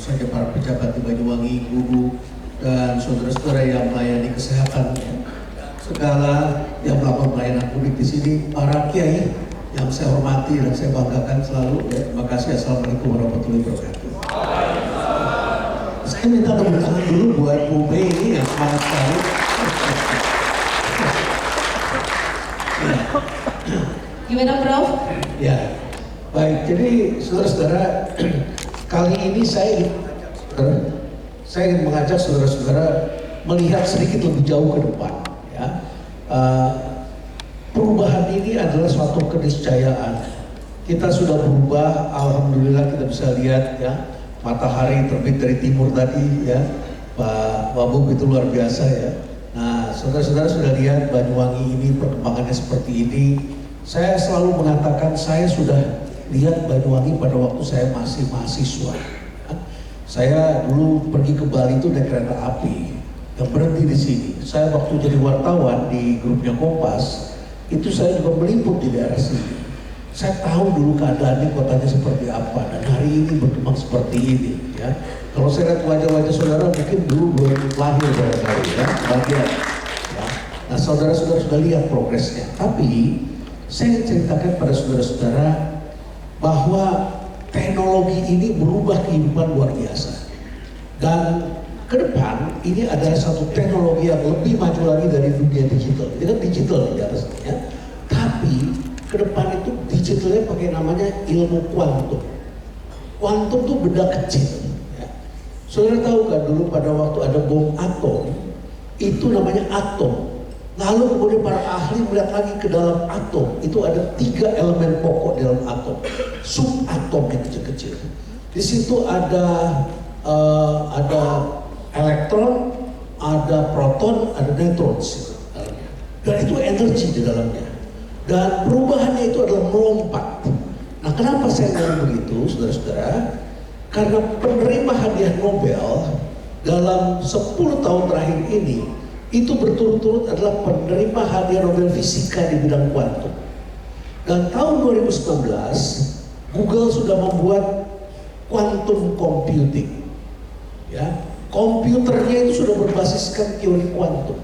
saja para pejabat di Banyuwangi, guru, dan saudara-saudara yang melayani kesehatan, segala yang melakukan pelayanan publik di sini, para kiai yang saya hormati dan saya banggakan selalu. Terima kasih. Assalamualaikum warahmatullahi wabarakatuh. Saya minta tepuk tangan dulu buat Bu Mei ini yang semangat sekali. Gimana Prof? Ya, baik. Jadi saudara-saudara, kali ini saya ingin mengajak saudara-saudara melihat sedikit lebih jauh ke depan. Ya, perubahan ini adalah suatu keniscayaan. Kita sudah berubah, alhamdulillah kita bisa lihat ya, matahari terbit dari timur tadi ya, Pak Wabub itu luar biasa ya. Nah, saudara-saudara sudah lihat Banyuwangi ini perkembangannya seperti ini. Saya selalu mengatakan saya sudah lihat Banyuwangi pada waktu saya masih mahasiswa. Saya dulu pergi ke Bali itu naik kereta api yang berhenti di sini. Saya waktu jadi wartawan di grupnya Kompas, itu saya juga meliput di daerah sini. Saya tahu dulu keadaannya kotanya seperti apa, dan hari ini berkembang seperti ini. Ya, kalau saya lihat wajah-wajah saudara mungkin dulu belum lahir barangkali ya, bagian. Ya. Nah, saudara-saudara sudah lihat progresnya. Tapi saya ingin ceritakan pada saudara-saudara bahwa teknologi ini berubah kehidupan luar biasa. Dan ke depan ini adalah satu teknologi yang lebih maju lagi dari dunia digital. Ini kan digital di atasnya. Tapi ke depan itu digitalnya pakai namanya ilmu kuantum. Kuantum itu benda kecil. Ya. Saudara tahu kan dulu pada waktu ada bom atom, itu namanya atom. Lalu kemudian para ahli melihat lagi ke dalam atom, itu ada 3 elemen pokok dalam atom, subatom yang kecil-kecil. Di situ ada elektron, ada proton, ada neutron dan itu energi di dalamnya. Dan perubahannya itu adalah melompat. Nah, kenapa saya ngomong begitu, saudara-saudara? Karena penerima hadiah Nobel dalam 10 tahun terakhir ini itu berturut-turut adalah penerima hadiah Nobel Fisika di bidang kuantum. Dan tahun 2019 Google sudah membuat quantum computing. Ya, komputernya itu sudah berbasiskan teori kuantum.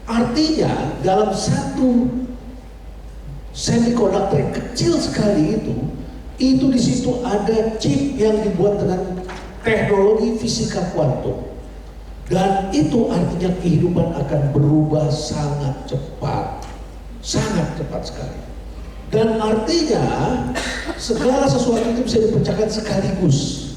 Artinya dalam satu semikonduktor yang kecil sekali itu di situ ada chip yang dibuat dengan teknologi fisika kuantum. Dan itu artinya kehidupan akan berubah sangat cepat sekali. Dan artinya segala sesuatu itu bisa dipecahkan sekaligus.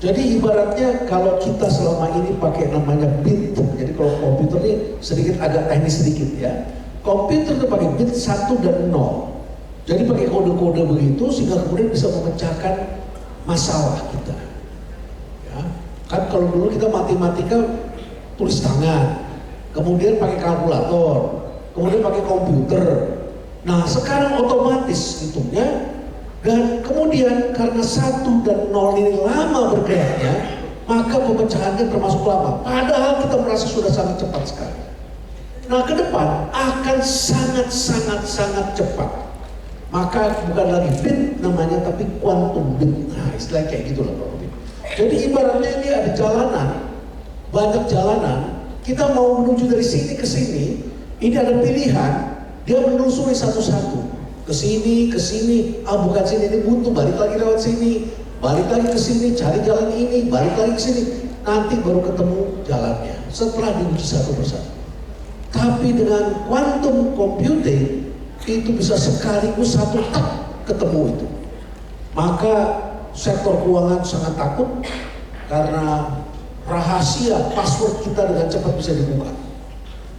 Jadi ibaratnya kalau kita selama ini pakai namanya bit, jadi kalau komputer ini sedikit agak teknis sedikit ya. Komputer itu pakai bit 1 dan 0. Jadi pakai kode-kode begitu sehingga kemudian bisa memecahkan masalah kita. Ya. Kan kalau dulu kita matematika tulis tangan, kemudian pakai kalkulator, kemudian pakai komputer. Nah, sekarang otomatis hitungnya. Dan kemudian karena 1 dan 0 ini lama bergeraknya, maka pemecahannya termasuk lama. Padahal kita merasa sudah sangat cepat sekali. Nah, ke depan akan sangat cepat. Maka bukan lagi bit namanya, tapi quantum bit. Nah, istilahnya kayak gitulah Pak Robin. Jadi ibaratnya ini ada jalanan, banyak jalanan. Kita mau menuju dari sini ke sini, ini ada pilihan. Dia menelusuri satu-satu. Ke sini, bukan sini, ini buntu, balik lagi lewat sini, balik lagi ke sini, cari jalan ini, balik lagi ke sini, nanti baru ketemu jalannya setelah diuji satu persatu. Tapi dengan quantum computing itu bisa sekaligus satu ketemu itu. Maka sektor keuangan sangat takut karena rahasia password kita dengan cepat bisa dibuka.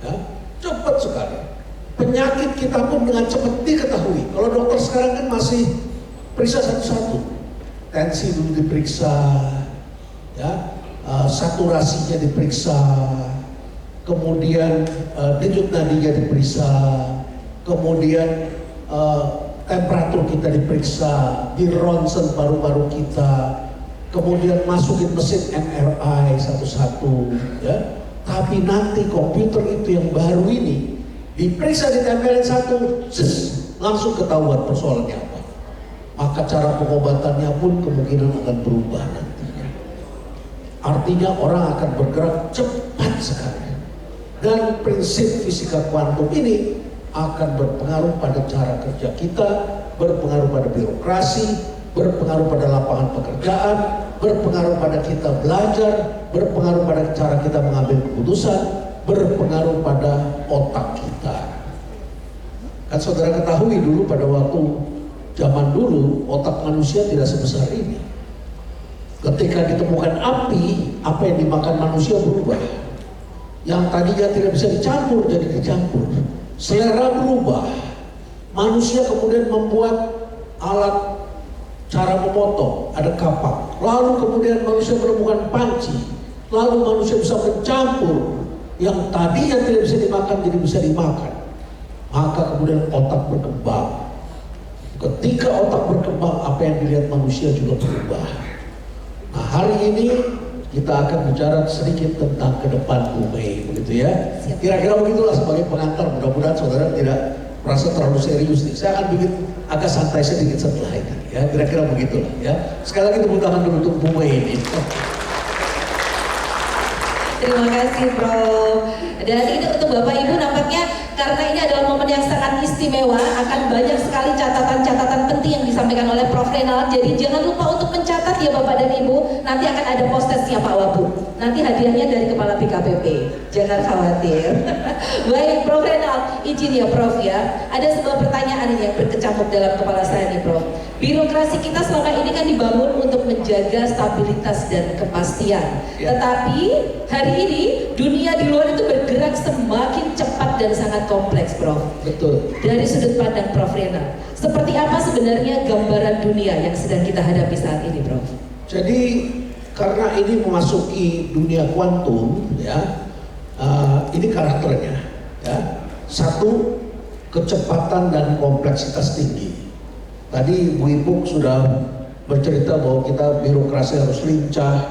Ya, cepat sekali. Penyakit kita pun dengan cepat diketahui. Kalau dokter sekarang kan masih periksa satu-satu. Tensi dulu diperiksa, ya, saturasinya diperiksa, kemudian denyut nadinya diperiksa, kemudian temperatur kita diperiksa, di ronsen paru-paru kita, kemudian masukin mesin MRI satu-satu, ya. Tapi nanti komputer itu yang baru ini diperiksa, ditempelin satu, langsung ketahuan persoalannya apa. maka cara pengobatannya pun kemungkinan akan berubah nantinya. Artinya orang akan bergerak cepat sekali. Dan prinsip fisika kuantum ini akan berpengaruh pada cara kerja kita, berpengaruh pada birokrasi, berpengaruh pada lapangan pekerjaan, berpengaruh pada kita belajar, berpengaruh pada cara kita mengambil keputusan, berpengaruh pada otak kita. Kan saudara ketahui dulu pada waktu zaman dulu otak manusia tidak sebesar ini. Ketika ditemukan api, apa yang dimakan manusia berubah. Yang tadinya tidak bisa dicampur jadi dicampur. Selera berubah. Manusia kemudian membuat alat cara memotong, ada kapak. Lalu kemudian manusia menemukan panci. Lalu manusia bisa mencampur yang tadinya tidak bisa dimakan jadi bisa dimakan. Maka kemudian otak berkembang. Ketika otak berkembang, apa yang dilihat manusia juga berubah. Nah, hari ini kita akan bicara sedikit tentang ke depan bumi, begitu ya. Kira-kira begitulah sebagai pengantar. Mudah-mudahan saudara tidak merasa terlalu serius nih. Saya akan bikin agak santai sedikit setelah ini, ya. Kira-kira begitulah, ya. Sekali lagi tepuk tangan dulu untuk bumi ini. Terima kasih, Prof. Dan ini untuk Bapak Ibu nampaknya karena ini adalah momen yang sangat istimewa, akan banyak sekali catatan-catatan penting yang disampaikan oleh Prof. Renald. Jadi jangan lupa untuk mencatat ya Bapak dan Ibu. Nanti akan ada postesnya Pak Wabub. Nanti hadiahnya dari Kepala BKPP. Jangan khawatir. Baik, Prof. Renald, izin ya Prof ya. Ada sebuah pertanyaan ini yang berkecamuk dalam kepala saya nih Prof. Birokrasi kita selama ini kan dibangun untuk menjaga stabilitas dan kepastian. Ya. Tetapi hari ini dunia di luar itu bergerak semakin cepat dan sangat kompleks, Prof. Betul. Dari sudut pandang Prof. Renald, seperti apa sebenarnya gambaran dunia yang sedang kita hadapi saat ini, Prof? Jadi karena ini memasuki dunia kuantum, ya, ini karakternya, ya. Satu, kecepatan dan kompleksitas tinggi. Tadi Bu Ipuk sudah bercerita bahwa kita birokrasi harus lincah,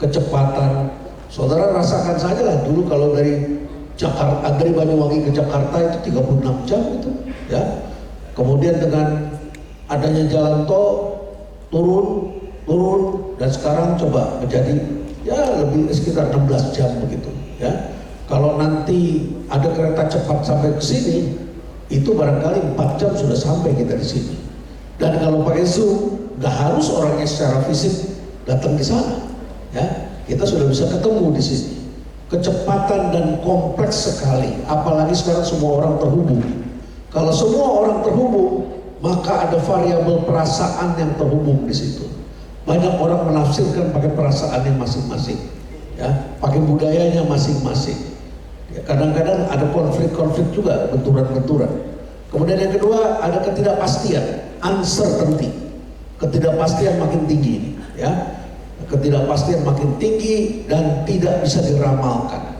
kecepatan. Saudara rasakan saja lah dulu kalau dari Jakarta, dari Banyuwangi ke Jakarta itu 36 jam itu, ya. Kemudian dengan adanya jalan tol turun dan sekarang coba menjadi ya lebih sekitar 16 jam begitu, ya. Kalau nanti ada kereta cepat sampai ke sini, itu barangkali 4 jam sudah sampai kita di sini. Dan kalau pakai Zoom, nggak harus orangnya secara fisik datang ke sana, ya. Kita sudah bisa ketemu di sini. Kecepatan dan kompleks sekali, apalagi sekarang semua orang terhubung. Kalau semua orang terhubung, maka ada variabel perasaan yang terhubung di situ. Banyak orang menafsirkan pakai perasaannya masing-masing, ya, pakai budayanya masing-masing. Ya, kadang-kadang ada konflik-konflik juga, benturan-benturan. Kemudian yang kedua ada ketidakpastian, uncertainty. Ketidakpastian makin tinggi, ya. Ketidakpastian makin tinggi dan tidak bisa diramalkan.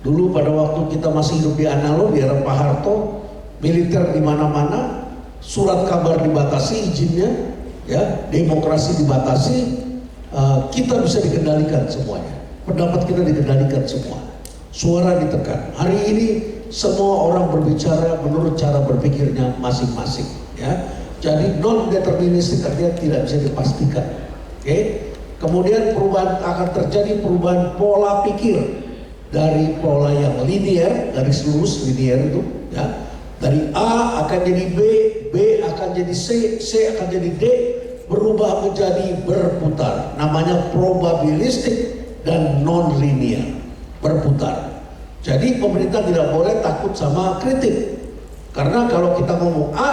Dulu pada waktu kita masih hidup di analog di era Pak Harto, militer di mana-mana, surat kabar dibatasi izinnya, ya, demokrasi dibatasi, kita bisa dikendalikan semuanya. Pendapat kita dikendalikan semua. Suara ditekan. Hari ini semua orang berbicara menurut cara berpikirnya masing-masing, ya. Jadi non deterministik artinya tidak bisa dipastikan. Oke. Kemudian perubahan akan terjadi, perubahan pola pikir dari pola yang linear, dari lurus linear itu, ya. Dari A akan jadi B, B akan jadi C, C akan jadi D, berubah menjadi berputar. Namanya probabilistik dan non linear, berputar. Jadi pemerintah tidak boleh takut sama kritik. Karena kalau kita ngomong A,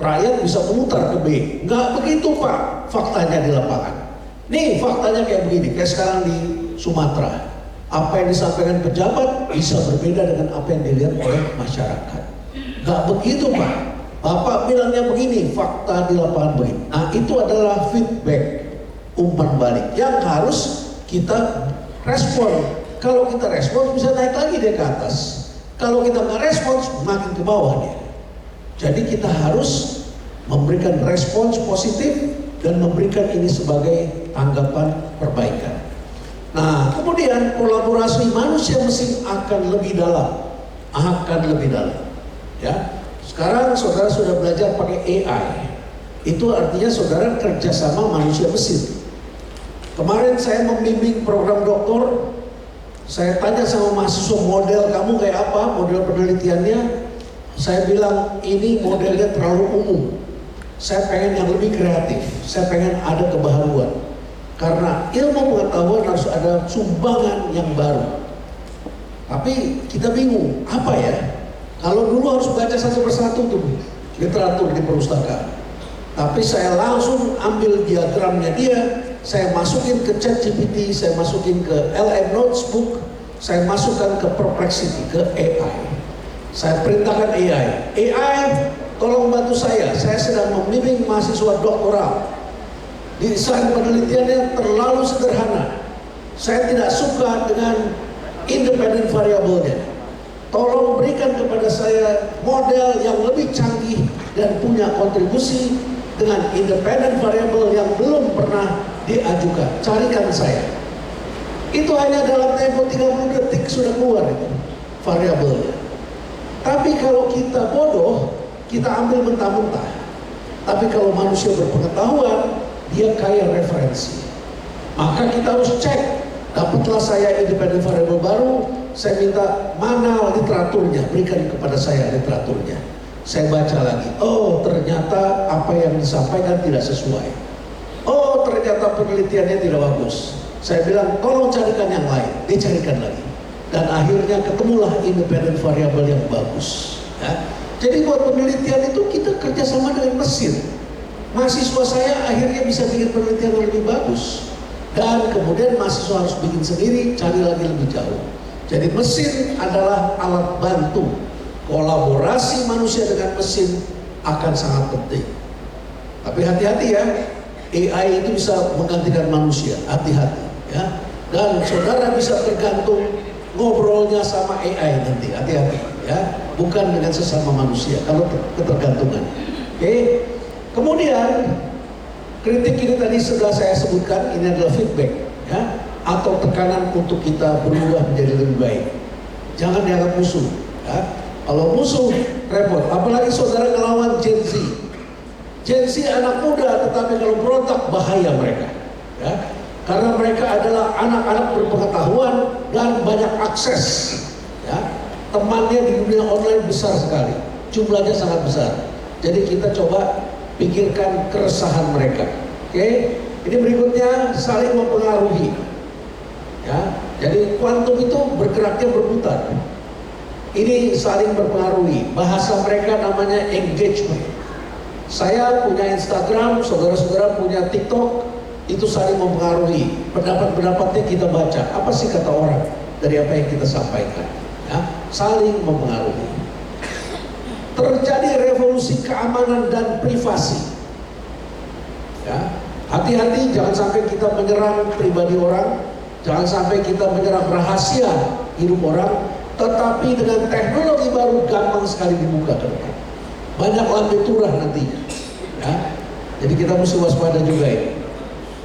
rakyat bisa memutar ke B. Nggak begitu Pak, faktanya di lapangan. Nih faktanya kayak begini, kayak sekarang di Sumatera. Apa yang disampaikan pejabat bisa berbeda dengan apa yang dilihat oleh masyarakat. Nggak begitu Pak. Bapak bilangnya begini, fakta di lapangan begini. Nah itu adalah feedback, umpan balik yang harus kita respon. Kalau kita respon bisa naik lagi dia ke atas. Kalau kita nggak respons makin ke bawah dia. Jadi kita harus memberikan respons positif dan memberikan ini sebagai tanggapan perbaikan. Nah, kemudian kolaborasi manusia mesin akan lebih dalam, ya. Sekarang saudara sudah belajar pakai AI. Itu artinya saudara kerjasama manusia mesin. Kemarin saya membimbing program doktor, saya tanya sama mahasiswa, model kamu kayak apa, model penelitiannya. Saya bilang ini modelnya terlalu umum. Saya pengen yang lebih kreatif, saya pengen ada kebaharuan. Karena ilmu pengetahuan harus ada sumbangan yang baru. Tapi kita bingung, apa ya? Kalau dulu harus baca satu persatu tuh literatur di perpustakaan. Tapi saya langsung ambil diagramnya dia, saya masukin ke ChatGPT, saya masukin ke LM Notebook, saya masukkan ke Perplexity, ke AI. Saya perintahkan AI, tolong bantu saya sedang membimbing mahasiswa doktoral. Desain penelitiannya terlalu sederhana. Saya tidak suka dengan independent variabelnya. Tolong berikan kepada saya model yang lebih canggih dan punya kontribusi dengan independent variable yang belum pernah diajukan. Carikan saya. Itu hanya dalam tempo 30 detik sudah keluar itu variabelnya. Tapi kalau kita bodoh, kita ambil mentah-mentah. Tapi kalau manusia berpengetahuan, dia kaya referensi. Maka kita harus cek. Dapatlah saya independent variable baru, saya minta mana literaturnya, berikan kepada saya literaturnya. Saya baca lagi, oh ternyata apa yang disampaikan tidak sesuai. Oh ternyata penelitiannya tidak bagus. Saya bilang tolong carikan yang lain, dicarikan lagi. Dan akhirnya ketemulah independent variable yang bagus. Ya. Jadi buat penelitian itu kita kerjasama dengan mesin. Mahasiswa saya akhirnya bisa bikin penelitian yang lebih bagus. Dan kemudian mahasiswa harus bikin sendiri, cari lagi lebih jauh. Jadi mesin adalah alat bantu. Kolaborasi manusia dengan mesin akan sangat penting. Tapi hati-hati ya, AI itu bisa menggantikan manusia, hati-hati ya. Dan saudara bisa tergantung ngobrolnya sama AI nanti, hati-hati ya. Bukan dengan sesama manusia, kalau ketergantungan. Oke. Kemudian kritik ini tadi sudah saya sebutkan, ini adalah feedback ya, atau tekanan untuk kita berubah menjadi lebih baik. Jangan dianggap musuh ya. Kalau musuh repot, apalagi saudara ngelawan Gen Z. Gen Z anak muda, tetapi kalau berontak bahaya mereka ya. Karena mereka adalah anak-anak berpengetahuan dan banyak akses ya. Temannya di dunia online besar sekali, jumlahnya sangat besar. Jadi kita coba pikirkan keresahan mereka. Oke, ini berikutnya saling mempengaruhi. Ya, jadi kuantum itu bergeraknya berputar. Ini saling berpengaruhi. Bahasa mereka namanya engagement. Saya punya Instagram, saudara-saudara punya TikTok, itu saling mempengaruhi. Pendapat-pendapatnya kita baca. Apa sih kata orang dari apa yang kita sampaikan? Ya, saling mempengaruhi. Terjadi revolusi keamanan dan privasi. Ya, hati-hati jangan sampai kita menyerang pribadi orang, jangan sampai kita menyerang rahasia hidup orang, tetapi dengan teknologi baru gampang sekali dibuka ke depan. Banyak lambe turah nantinya. Ya, jadi kita mesti waspada juga ini.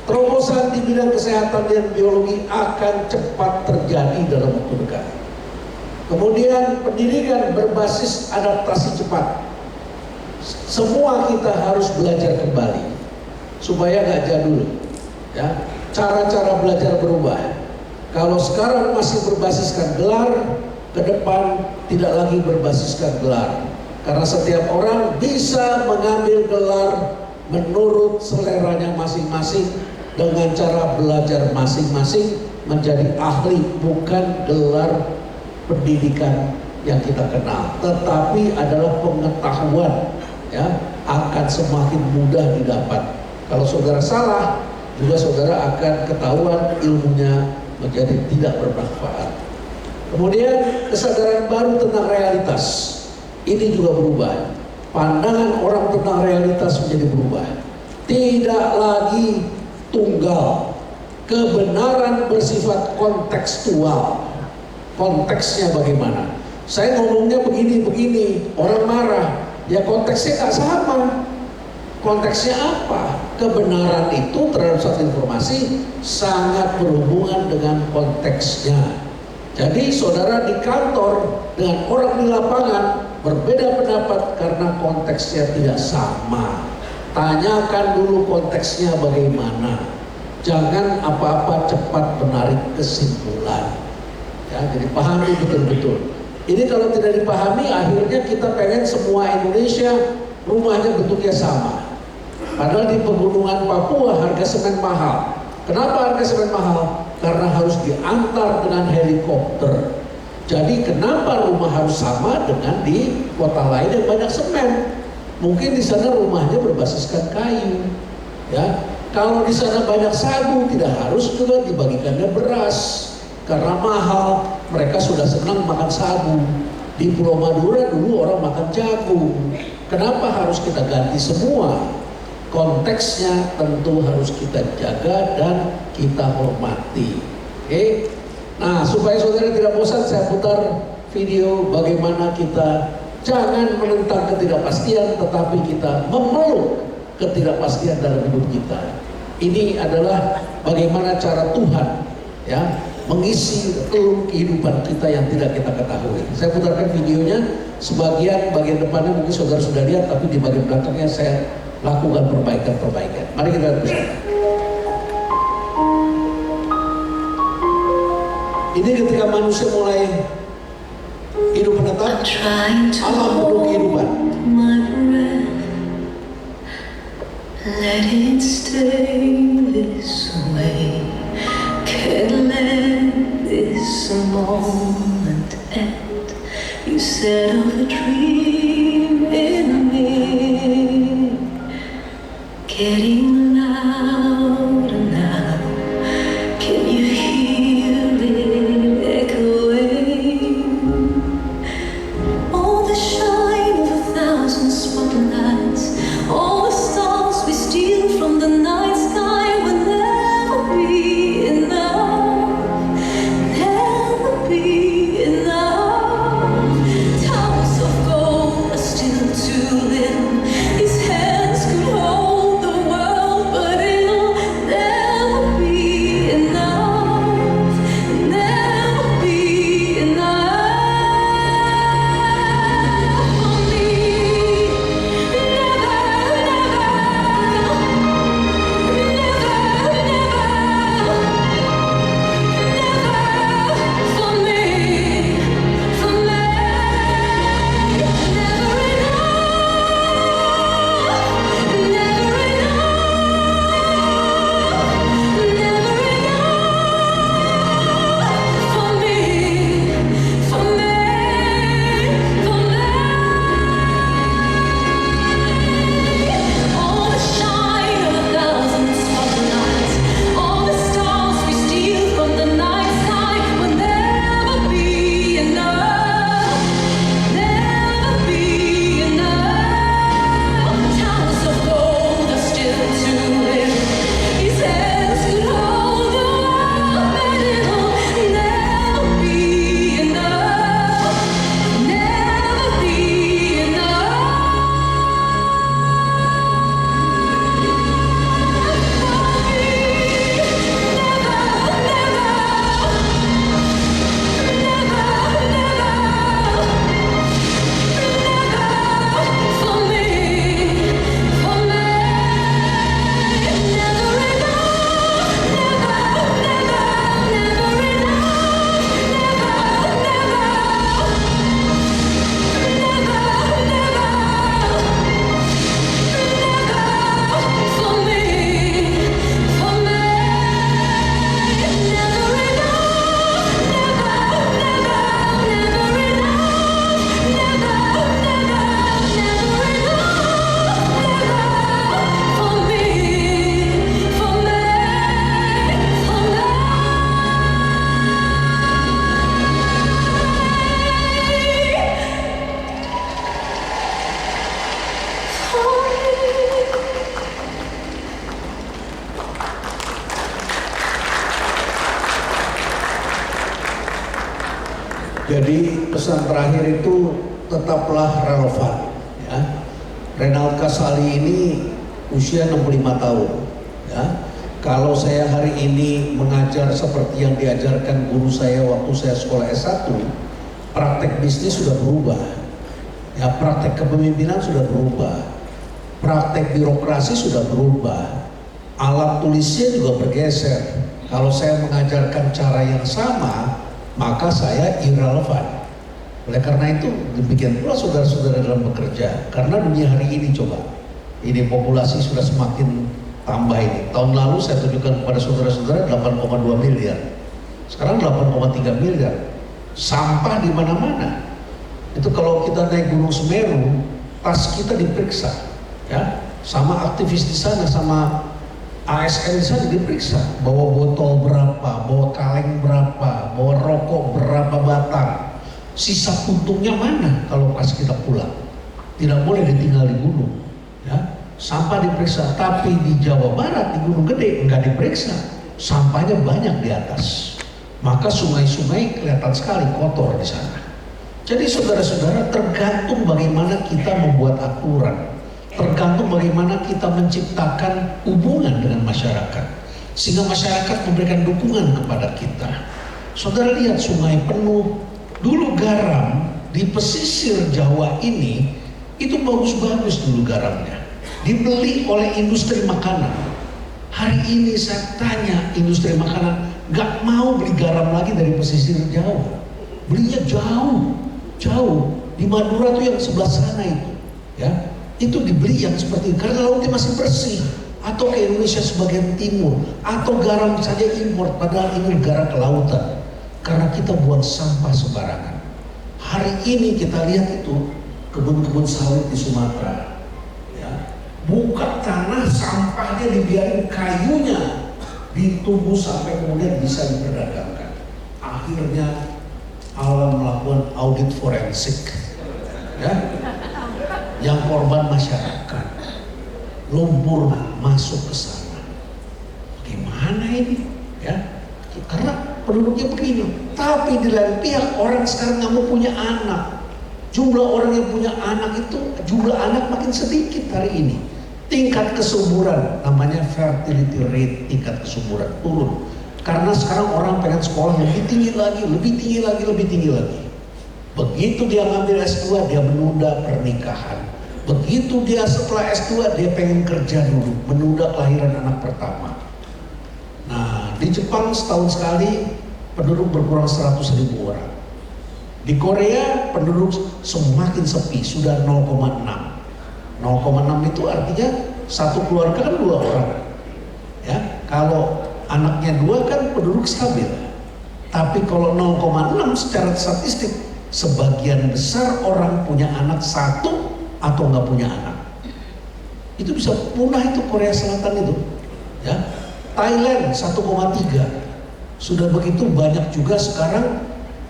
Terobosan di bidang kesehatan dan biologi akan cepat terjadi dalam waktu dekat. Kemudian pendidikan berbasis adaptasi cepat. Semua kita harus belajar kembali supaya nggak jadul. Ya, cara-cara belajar berubah. Kalau sekarang masih berbasiskan gelar, ke depan tidak lagi berbasiskan gelar. Karena setiap orang bisa mengambil gelar menurut seleranya masing-masing dengan cara belajar masing-masing menjadi ahli, bukan gelar pendidikan yang kita kenal, tetapi adalah pengetahuan ya, akan semakin mudah didapat. Kalau saudara salah, juga saudara akan ketahuan ilmunya menjadi tidak bermanfaat. Kemudian kesadaran baru tentang realitas ini juga berubah. Pandangan orang tentang realitas menjadi berubah. Tidak lagi tunggal. Kebenaran bersifat kontekstual. Konteksnya bagaimana? Saya ngomongnya begini-begini, orang marah. Ya konteksnya nggak sama. Konteksnya apa? Kebenaran itu terhadap suatu informasi sangat berhubungan dengan konteksnya. Jadi saudara di kantor dengan orang di lapangan berbeda pendapat karena konteksnya tidak sama. Tanyakan dulu konteksnya bagaimana. Jangan apa-apa cepat menarik kesimpulan. Ya, jadi pahami betul-betul. Ini kalau tidak dipahami, akhirnya kita pengen semua Indonesia rumahnya bentuknya sama. Padahal di pegunungan Papua harga semen mahal. Kenapa harga semen mahal? Karena harus diantar dengan helikopter. Jadi kenapa rumah harus sama dengan di kota lain yang banyak semen? Mungkin di sana rumahnya berbasiskan kayu. Ya, kalau di sana banyak sagu, tidak harus juga dibagikannya beras. Karena mahal, mereka sudah senang makan sagu. Di Pulau Madura dulu orang makan jagung. Kenapa harus kita ganti semua? Konteksnya tentu harus kita jaga dan kita hormati. Oke? Nah, supaya saudara tidak bosan, saya putar video bagaimana kita jangan menentang ketidakpastian, tetapi kita memeluk ketidakpastian dalam hidup kita. Ini adalah bagaimana cara Tuhan, ya, mengisi relung kehidupan kita yang tidak kita ketahui. Saya putarkan videonya, bagian depannya mungkin saudara sudah lihat, tapi di bagian belakangnya saya lakukan perbaikan. Mari kita lihat bersama. Ini ketika manusia mulai hidup menetap, alam penuh kehidupan. Let it stay this way. Can't let this moment end. You set off a dream in me, getting louder now. Can you hear it echoing? All the shine of 1,000 spotlights, all the stars we steal from the night sky will never be enough, never be enough. Towers of gold are still too little. His hands could hold the world, but it'll never be enough, never be enough for me. All the shine of 1,000 spotlights, all the stars we steal from the night sky will never be enough, never be enough. Towers of gold are still too little. His hands could hold the world, but it'll never be enough, never be enough. Jadi pesan terakhir itu tetaplah relevan, ya. Renald Kasali ini usia 65 tahun, ya. Kalau saya hari ini mengajar seperti yang diajarkan guru saya waktu saya sekolah S1, praktek bisnis sudah berubah, ya, praktek kepemimpinan sudah berubah. Praktek birokrasi sudah berubah, alat tulisnya juga bergeser. Kalau saya mengajarkan cara yang sama, maka saya irrelevan. Oleh karena itu, demikian pula saudara-saudara dalam bekerja. Karena dunia hari ini coba, ini populasi sudah semakin tambah ini. Tahun lalu saya tunjukkan kepada saudara-saudara 8,2 miliar. Sekarang 8,3 miliar. Sampah di mana-mana. Itu kalau kita naik Gunung Semeru, tas kita diperiksa, ya, sama aktivis di sana, sama ASN di sana diperiksa. Bawa botol berapa, bawa kaleng berapa, bawa rokok berapa batang. Sisa puntungnya mana kalau pas kita pulang? Tidak boleh ditinggal di gunung, ya. Sampah diperiksa, tapi di Jawa Barat, di Gunung Gede enggak diperiksa. Sampahnya banyak di atas. Maka sungai-sungai kelihatan sekali kotor di sana. Jadi saudara-saudara, tergantung bagaimana kita membuat aturan. Tergantung bagaimana kita menciptakan hubungan dengan masyarakat. Sehingga masyarakat memberikan dukungan kepada kita. Saudara lihat sungai penuh. Dulu garam di pesisir Jawa ini, itu bagus-bagus dulu garamnya. Dibeli oleh industri makanan. Hari ini saya tanya industri makanan, gak mau beli garam lagi dari pesisir Jawa. Belinya jauh. Di Madura tuh yang sebelah sana itu, ya, itu dibeli yang seperti itu karena lautnya masih bersih. Atau ke Indonesia sebagian timur, atau garam saja impor, padahal ini negara kelautan. Karena kita buang sampah sembarangan. Hari ini kita lihat itu kebun-kebun sawit di Sumatera. Buka tanah, sampahnya dibiarin, kayunya ditunggu sampai kemudian bisa diperdagangkan. Akhirnya alam melakukan audit forensik, ya, yang korban masyarakat, lumpur masuk ke sana. Bagaimana ini? Ya, karena penduduknya begini. Tapi di lain pihak orang sekarang nggak mau punya anak. Jumlah orang yang punya anak itu, jumlah anak makin sedikit hari ini. Tingkat kesuburan, namanya fertility rate, tingkat kesuburan turun. Karena sekarang orang pengen sekolah lebih tinggi lagi. Begitu dia ngambil S2, dia menunda pernikahan. Begitu dia setelah S2, dia pengen kerja dulu, menunda kelahiran anak pertama. Nah, di Jepang setahun sekali penduduk berkurang 100.000 orang. Di Korea penduduk semakin sepi, sudah 0,6. 0,6 itu artinya satu keluarga kan 2 orang, ya. Kalau anaknya 2 kan penduduk stabil. Tapi kalau 0,6 secara statistik, sebagian besar orang punya anak 1 atau nggak punya anak. Itu bisa punah itu Korea Selatan itu, ya. Thailand 1,3. Sudah begitu banyak juga sekarang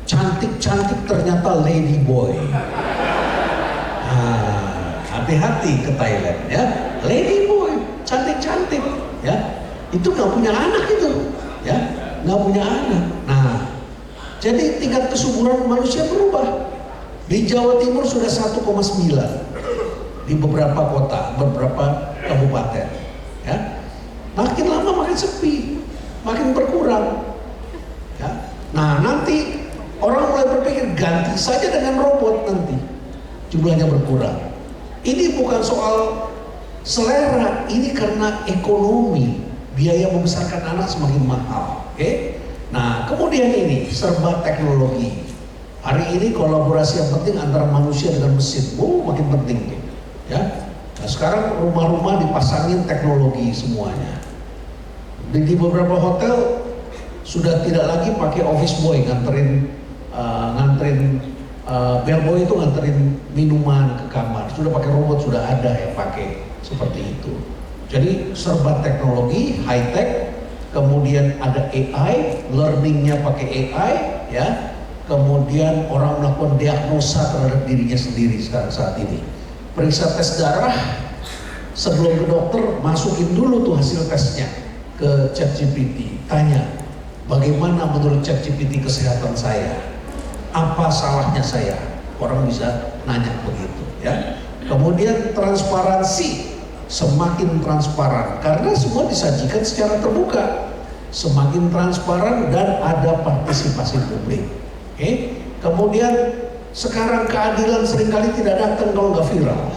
cantik-cantik ternyata lady boy. Hati-hati ke Thailand, ya. Lady boy, cantik-cantik, ya. Itu nggak punya anak itu, ya, nggak punya anak. Nah, jadi tingkat kesuburan manusia berubah. Di Jawa Timur sudah 1,9 di beberapa kota, beberapa kabupaten, ya. Makin lama makin sepi, makin berkurang, ya. Nah, nanti orang mulai berpikir ganti saja dengan robot, nanti jumlahnya berkurang. Ini bukan soal selera, ini karena ekonomi, biaya membesarkan anak semakin mahal. Oke? Nah, kemudian ini serba teknologi. Hari ini kolaborasi yang penting antara manusia dengan mesin, makin penting, ya. Nah, sekarang rumah-rumah dipasangin teknologi semuanya. Di beberapa hotel sudah tidak lagi pakai office boy nganterin bellboy itu nganterin minuman ke kamar, sudah pakai robot, sudah ada yang pakai seperti itu. Jadi serba teknologi, high tech, kemudian ada AI, learningnya pakai AI, ya. Kemudian orang melakukan diagnosa terhadap dirinya sendiri sekarang saat ini. Periksa tes darah, sebelum ke dokter masukin dulu tuh hasil tesnya ke ChatGPT, tanya bagaimana menurut ChatGPT kesehatan saya. Apa salahnya saya? Orang bisa nanya begitu, ya. Kemudian transparansi, semakin transparan karena semua disajikan secara terbuka. Semakin transparan dan ada partisipasi publik. Oke. Kemudian sekarang keadilan seringkali tidak datang kalau nggak viral.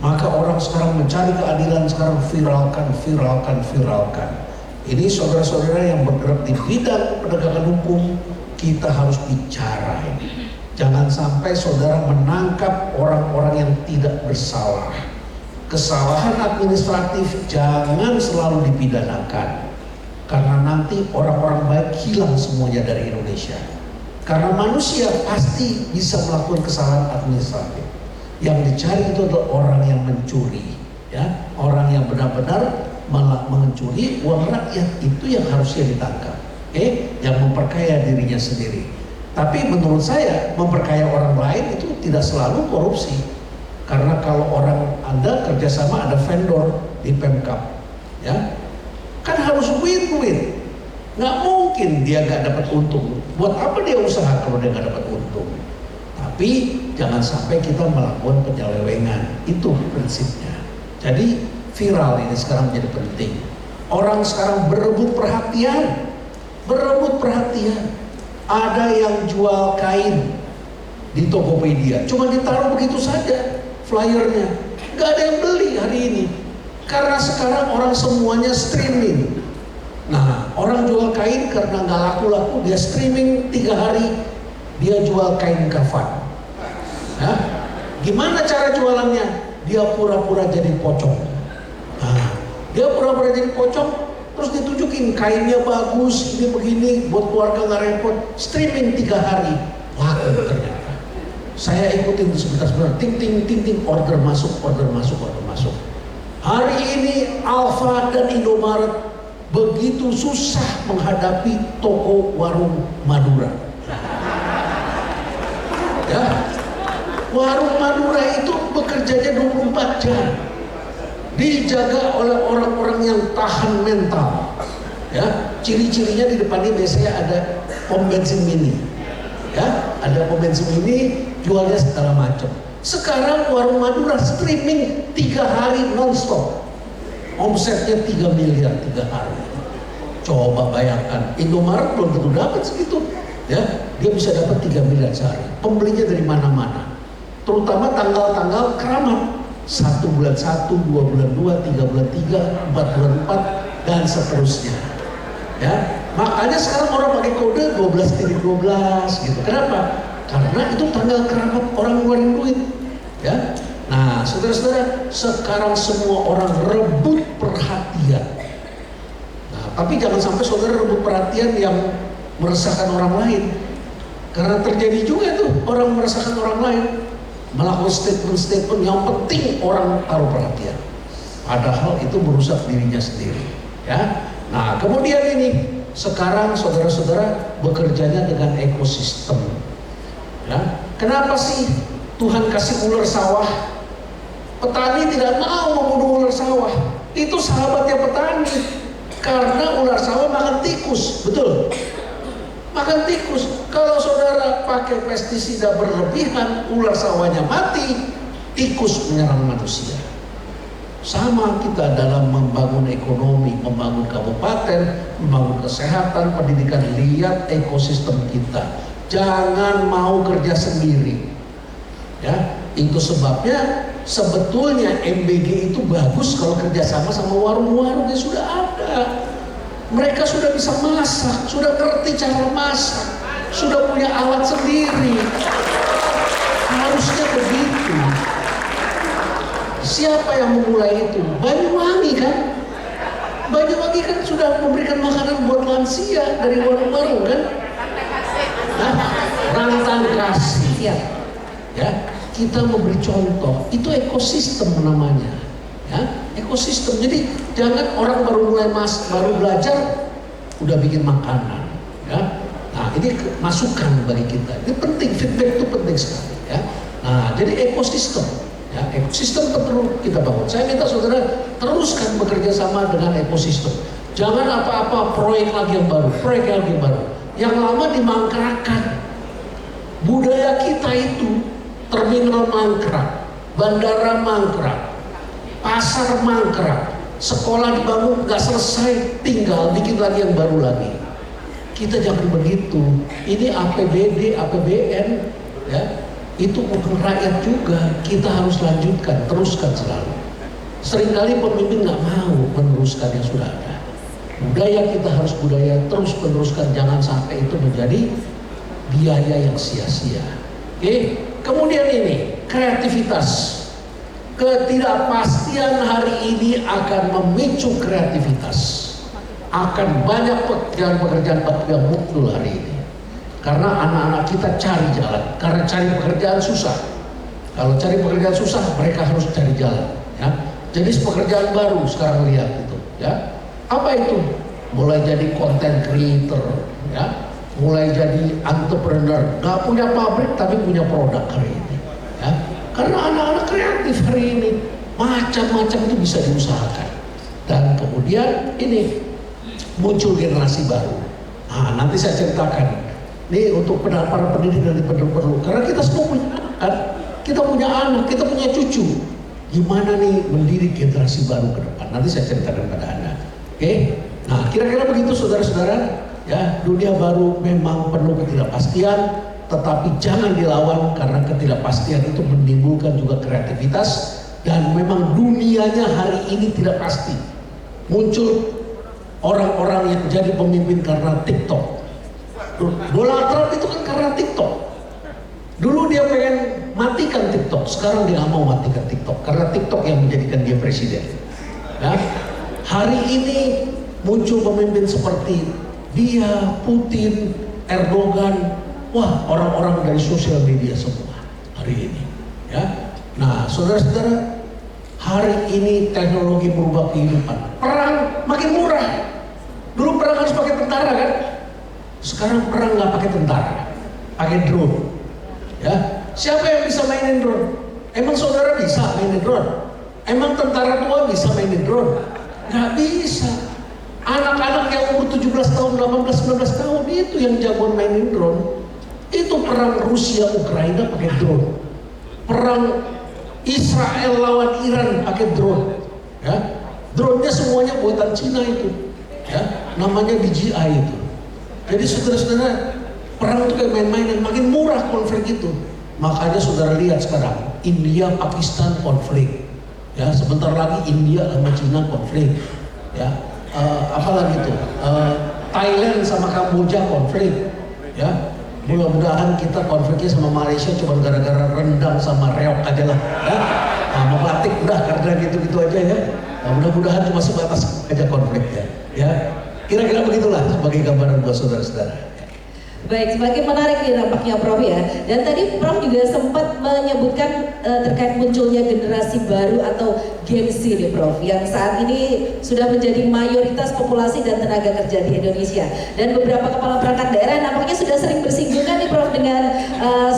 Maka orang sekarang mencari keadilan, sekarang viralkan. Ini saudara-saudara yang bergerak di bidang penegakan hukum, kita harus bicara ini. Jangan sampai saudara menangkap orang-orang yang tidak bersalah. Kesalahan administratif jangan selalu dipidanakan. Karena nanti orang-orang baik hilang semuanya dari Indonesia. Karena manusia pasti bisa melakukan kesalahan administratif. Yang dicari itu adalah orang yang mencuri, ya, orang yang benar-benar mencuri uang rakyat, itu yang harusnya ditangkap, yang memperkaya dirinya sendiri. Tapi menurut saya memperkaya orang lain itu tidak selalu korupsi, karena kalau orang Anda kerjasama ada vendor di Pemkab, ya, kan harus win-win. Nggak mungkin dia nggak dapat untung. Buat apa dia usaha kalau dia nggak dapat untung? Tapi jangan sampai kita melakukan penyelewengan, itu prinsipnya. Jadi viral ini sekarang menjadi penting. Orang sekarang berebut perhatian. Ada yang jual kain di Tokopedia, cuma ditaruh begitu saja flyernya, nggak ada yang beli hari ini. Karena sekarang orang semuanya streaming. Nah, orang jual kain karena nggak laku-laku, dia streaming 3 hari, dia jual kain kafan. Nah, gimana cara jualannya? Dia pura-pura jadi pocong. Nah, dia pura-pura jadi pocong, terus ditunjukin kainnya bagus, ini begini, buat keluarga nggak repot. Streaming 3 hari, laku ternyata. Saya ikutin sebentar, ting, order masuk. Hari ini Alfa dan Indomaret begitu susah menghadapi toko warung Madura. Ya, warung Madura itu bekerjanya 24 jam. Dijaga oleh orang-orang yang tahan mental. Ya, ciri-cirinya di depannya biasanya ada pom bensin mini. Ya, ada pom bensin mini, jualnya segala macam. Sekarang warung Madura streaming 3 hari non-stop. Omsetnya 3 miliar 3 hari. Coba bayangkan, Indomaret belum tentu dapat segitu. Ya, dia bisa dapat 3 miliar sehari. Pembelinya dari mana-mana. Terutama tanggal-tanggal keramat. 1 bulan 1, 2 bulan 2, 3 bulan 3, 4 bulan 4, dan seterusnya. Ya, makanya sekarang orang pakai kode 12/12 gitu. Kenapa? Karena itu tanggal keramat orang ngeluarin duit. Ya. Nah, saudara-saudara, sekarang semua orang rebut perhatian. Nah, tapi jangan sampai saudara rebut perhatian yang meresahkan orang lain. Karena terjadi juga tuh orang meresahkan orang lain, melakukan statement-statement yang penting orang taruh perhatian. Padahal itu merusak dirinya sendiri. Ya. Nah, kemudian ini sekarang saudara-saudara bekerjanya dengan ekosistem. Ya. Kenapa sih Tuhan kasih ular sawah? Petani tidak mau membunuh ular sawah. Itu sahabatnya petani. Karena ular sawah makan tikus, betul? Makan tikus. Kalau saudara pakai pestisida berlebihan, ular sawahnya mati, tikus menyerang manusia. Sama kita dalam membangun ekonomi, membangun kabupaten, membangun kesehatan, pendidikan. Lihat ekosistem kita. Jangan mau kerja sendiri. Ya, itu sebabnya sebetulnya MBG itu bagus kalau kerjasama sama warung-warung yang sudah ada. Mereka sudah bisa masak, sudah ngerti cara masak, sudah punya alat sendiri. Harusnya begitu. Siapa yang memulai itu? Banyuwangi kan? Banyuwangi kan sudah memberikan makanan buat lansia dari warung-warung kan? Nah, Rantang Kasih. Ya, kita memberi contoh. Itu ekosistem namanya. Ya, ekosistem. Jadi jangan orang baru belajar udah bikin makanan. Ya. Nah, ini masukan bagi kita. Ini penting, feedback itu penting sekali. Ya. Nah, jadi ekosistem. Ya, ekosistem perlu kita bangun. Saya minta saudara teruskan bekerja sama dengan ekosistem. Jangan apa-apa proyek lagi yang baru, Yang lama dimangkrakan. Budaya kita itu terminal mangkrak, bandara mangkrak, pasar mangkrak, sekolah dibangun nggak selesai, tinggal bikin lagi yang baru lagi. Kita jangan begitu. Ini APBD, APBN, ya, itu untuk rakyat juga. Kita harus lanjutkan, teruskan selalu. Seringkali pemimpin nggak mau meneruskan yang sudah ada. Budaya kita harus budaya terus meneruskan, jangan sampai itu menjadi biaya yang sia-sia. Oke, kemudian ini kreativitas. Ketidakpastian hari ini akan memicu kreativitas. Akan banyak pekerjaan-pekerjaan yang muncul hari ini. Karena anak-anak kita cari jalan. Karena cari pekerjaan susah. Kalau cari pekerjaan susah, mereka harus cari jalan. Ya. Jenis pekerjaan baru sekarang lihat itu. Ya. Apa itu? Mulai jadi content creator, ya. Mulai jadi entrepreneur. Gak punya pabrik tapi punya produk hari ini. Ya. Karena anak-anak kreatif hari ini macam-macam itu bisa diusahakan. Dan kemudian ini muncul generasi baru. Nah, nanti saya ceritakan. Ini untuk para pendidik nanti perlu. Karena kita semua punya anak kan? Kita punya anak, kita punya cucu. Gimana nih mendidik generasi baru ke depan? Nanti saya ceritakan pada Anda. Oke? Nah, kira-kira begitu saudara-saudara. Ya, dunia baru memang penuh ketidakpastian. Tetapi jangan dilawan karena ketidakpastian itu menimbulkan juga kreativitas dan memang dunianya hari ini tidak pasti. Muncul orang-orang yang jadi pemimpin karena TikTok. Donald Trump itu kan karena TikTok. Dulu dia pengen matikan TikTok, sekarang dia nggak mau matikan TikTok karena TikTok yang menjadikan dia presiden. Ya. Hari ini muncul pemimpin seperti dia, Putin, Erdogan. Wah, orang-orang dari sosial media semua hari ini. Ya, nah saudara-saudara, hari ini teknologi berubah kehidupan. Perang makin murah. Dulu perang harus pakai tentara kan? Sekarang perang nggak pakai tentara, pakai drone. Ya, siapa yang bisa mainin drone? Emang saudara bisa mainin drone? Emang tentara tua bisa mainin drone? Nggak bisa. Anak-anak yang umur 17 tahun, 18, 19 tahun itu yang jagoan mainin drone. Itu perang Rusia Ukraina pakai drone, perang Israel lawan Iran pakai drone, ya. Drone-nya semuanya buatan Cina itu, ya. Namanya DJI itu. Jadi saudara-saudara, perang itu kayak main-main, makin murah konflik itu. Makanya saudara lihat sekarang India Pakistan konflik, ya. Sebentar lagi India sama Cina konflik, ya. Apalagi itu Thailand sama Kamboja konflik, ya. Mudah-mudahan kita konfliknya sama Malaysia cuma gara-gara rendang sama reok aja lah, ya. Sama batik udah karena gitu-gitu aja ya. Nah, mudah-mudahan cuma sebatas aja konfliknya, ya. Kira-kira begitulah sebagai gambaran buat saudara-saudara. Baik, semakin menarik nih nampaknya Prof ya. Dan tadi Prof juga sempat menyebutkan terkait munculnya generasi baru atau Gen Z nih Prof, yang saat ini sudah menjadi mayoritas populasi dan tenaga kerja di Indonesia. Dan beberapa kepala perangkat daerah nampaknya sudah sering bersinggungan nih Prof dengan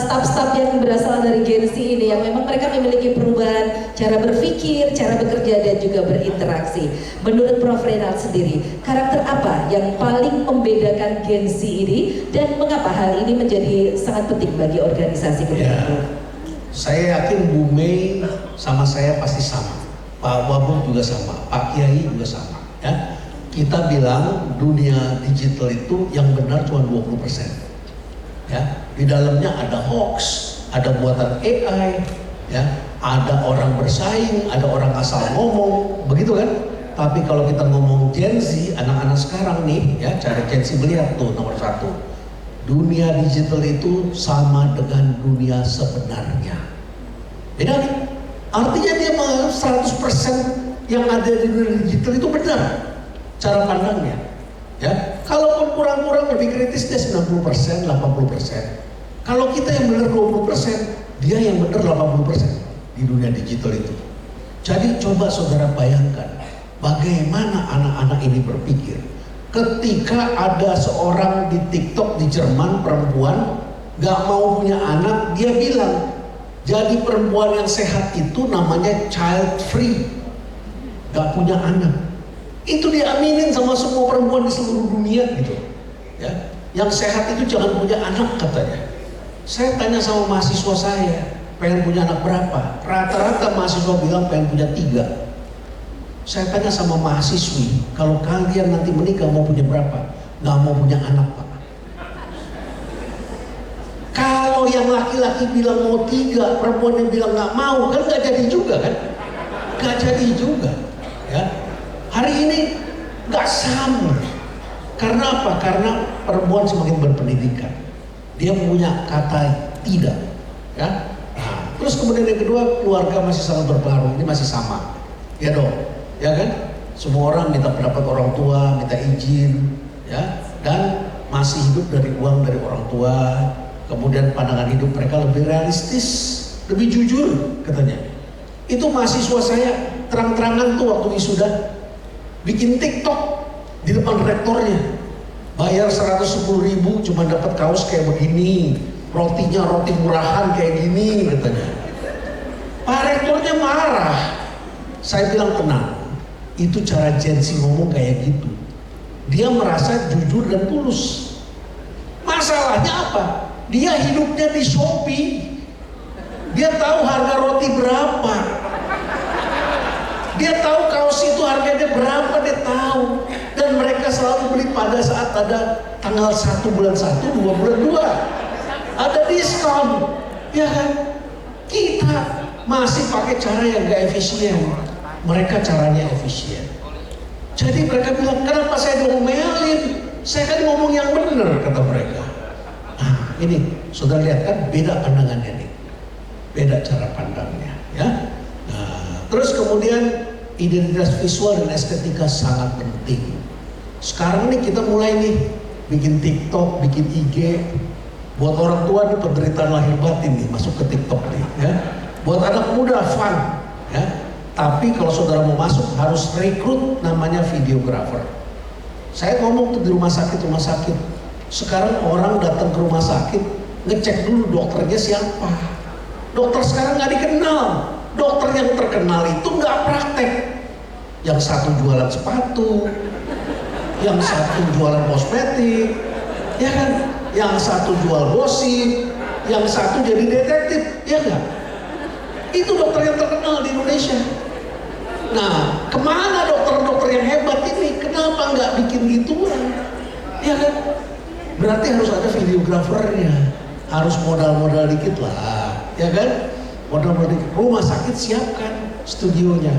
staf-staf yang berasal dari Gen Z ini, yang memang mereka memiliki perubahan cara berpikir, cara bekerja dan juga berinteraksi. Menurut Prof Reynald sendiri, karakter apa yang paling membedakan Gen Z ini dan mengapa hal ini menjadi sangat penting bagi organisasi ke depan? Ya, saya yakin Bu Mei sama saya pasti sama, Pak Wabub juga sama, Pak Kiai juga sama. Ya, kita bilang dunia digital itu yang benar cuma 20%. Ya, di dalamnya ada hoax, ada buatan AI, ya, ada orang bersaing, ada orang asal ngomong, begitu kan? Tapi kalau kita ngomong Gen Z, anak-anak sekarang nih, ya, cara Gen Z melihat tuh nomor satu. Dunia digital itu sama dengan dunia sebenarnya. Beda nih. Artinya dia menganggap 100% yang ada di dunia digital itu benar cara pandangnya. Ya, kalaupun kurang-kurang lebih kritis dia 90%, 80%. Kalau kita yang benar 20%, dia yang benar 80% di dunia digital itu. Jadi coba saudara bayangkan bagaimana anak-anak ini berpikir. Ketika ada seorang di TikTok di Jerman, perempuan gak mau punya anak, dia bilang jadi perempuan yang sehat itu namanya child free, gak punya anak. Itu diaminin sama semua perempuan di seluruh dunia gitu, ya. Yang sehat itu jangan punya anak katanya. Saya tanya sama mahasiswa saya, pengen punya anak berapa? Rata-rata mahasiswa bilang pengen punya 3. Saya tanya sama mahasiswi, kalau kalian nanti menikah mau punya berapa? Nggak mau punya anak Pak. Kalau Kalau yang laki-laki bilang mau 3, perempuan yang bilang nggak mau, kan nggak jadi juga kan? Nggak jadi juga. Ya. Hari ini nggak sama. Karena apa? Karena perempuan semakin berpendidikan. Dia punya kata tidak. Ya. Nah, terus kemudian yang kedua, keluarga masih sangat berpengaruh. Ini masih sama. Ya dong. Ya kan? Semua orang minta pendapat orang tua, minta izin. Ya. Dan masih hidup dari uang dari orang tua. Kemudian pandangan hidup mereka lebih realistis, lebih jujur katanya. Itu mahasiswa saya terang-terangan tuh waktu wisuda bikin TikTok di depan rektornya. Bayar 110.000 cuma dapat kaos kayak begini, rotinya roti murahan kayak gini katanya. Pak rektornya marah. Saya bilang tenang, itu cara Gen Z ngomong kayak gitu. Dia merasa jujur dan tulus. Masalahnya apa? Dia hidupnya di Shopee. Dia tahu harga roti berapa. Dia tahu kaos itu harganya berapa, dia tahu. Dan mereka selalu beli pada saat ada tanggal 1 bulan 1, 2 bulan 2. Ada diskon. Ya kan? Kita masih pakai cara yang gak efisien. Mereka caranya efisien. Jadi mereka bilang, kenapa saya diomelin? Saya kan ngomong yang benar, kata mereka. Nah, ini saudara lihat kan beda pandangannya nih, beda cara pandangnya, ya. Nah, terus kemudian identitas visual dan estetika sangat penting. Sekarang nih kita mulai nih bikin TikTok, bikin IG. Buat orang tua nih penderitaan lahir batin nih masuk ke TikTok nih, ya. Buat anak muda fun, ya. Tapi kalau saudara mau masuk harus rekrut namanya videographer. Saya ngomong tuh di rumah sakit. Sekarang orang datang ke rumah sakit ngecek dulu dokternya siapa. Dokter sekarang nggak dikenal. Dokter yang terkenal itu nggak praktek. Yang satu jualan sepatu, yang satu jualan kosmetik, ya kan? Yang satu jual gosip, yang satu jadi detektif, ya nggak? Itu dokter yang terkenal di Indonesia. Nah, kemana dokter-dokter yang hebat ini? Kenapa nggak bikin gituan? Ya kan? Berarti harus ada videografernya, harus modal-modal dikit lah, ya kan? Modal-modal dikit. Rumah sakit siapkan studionya,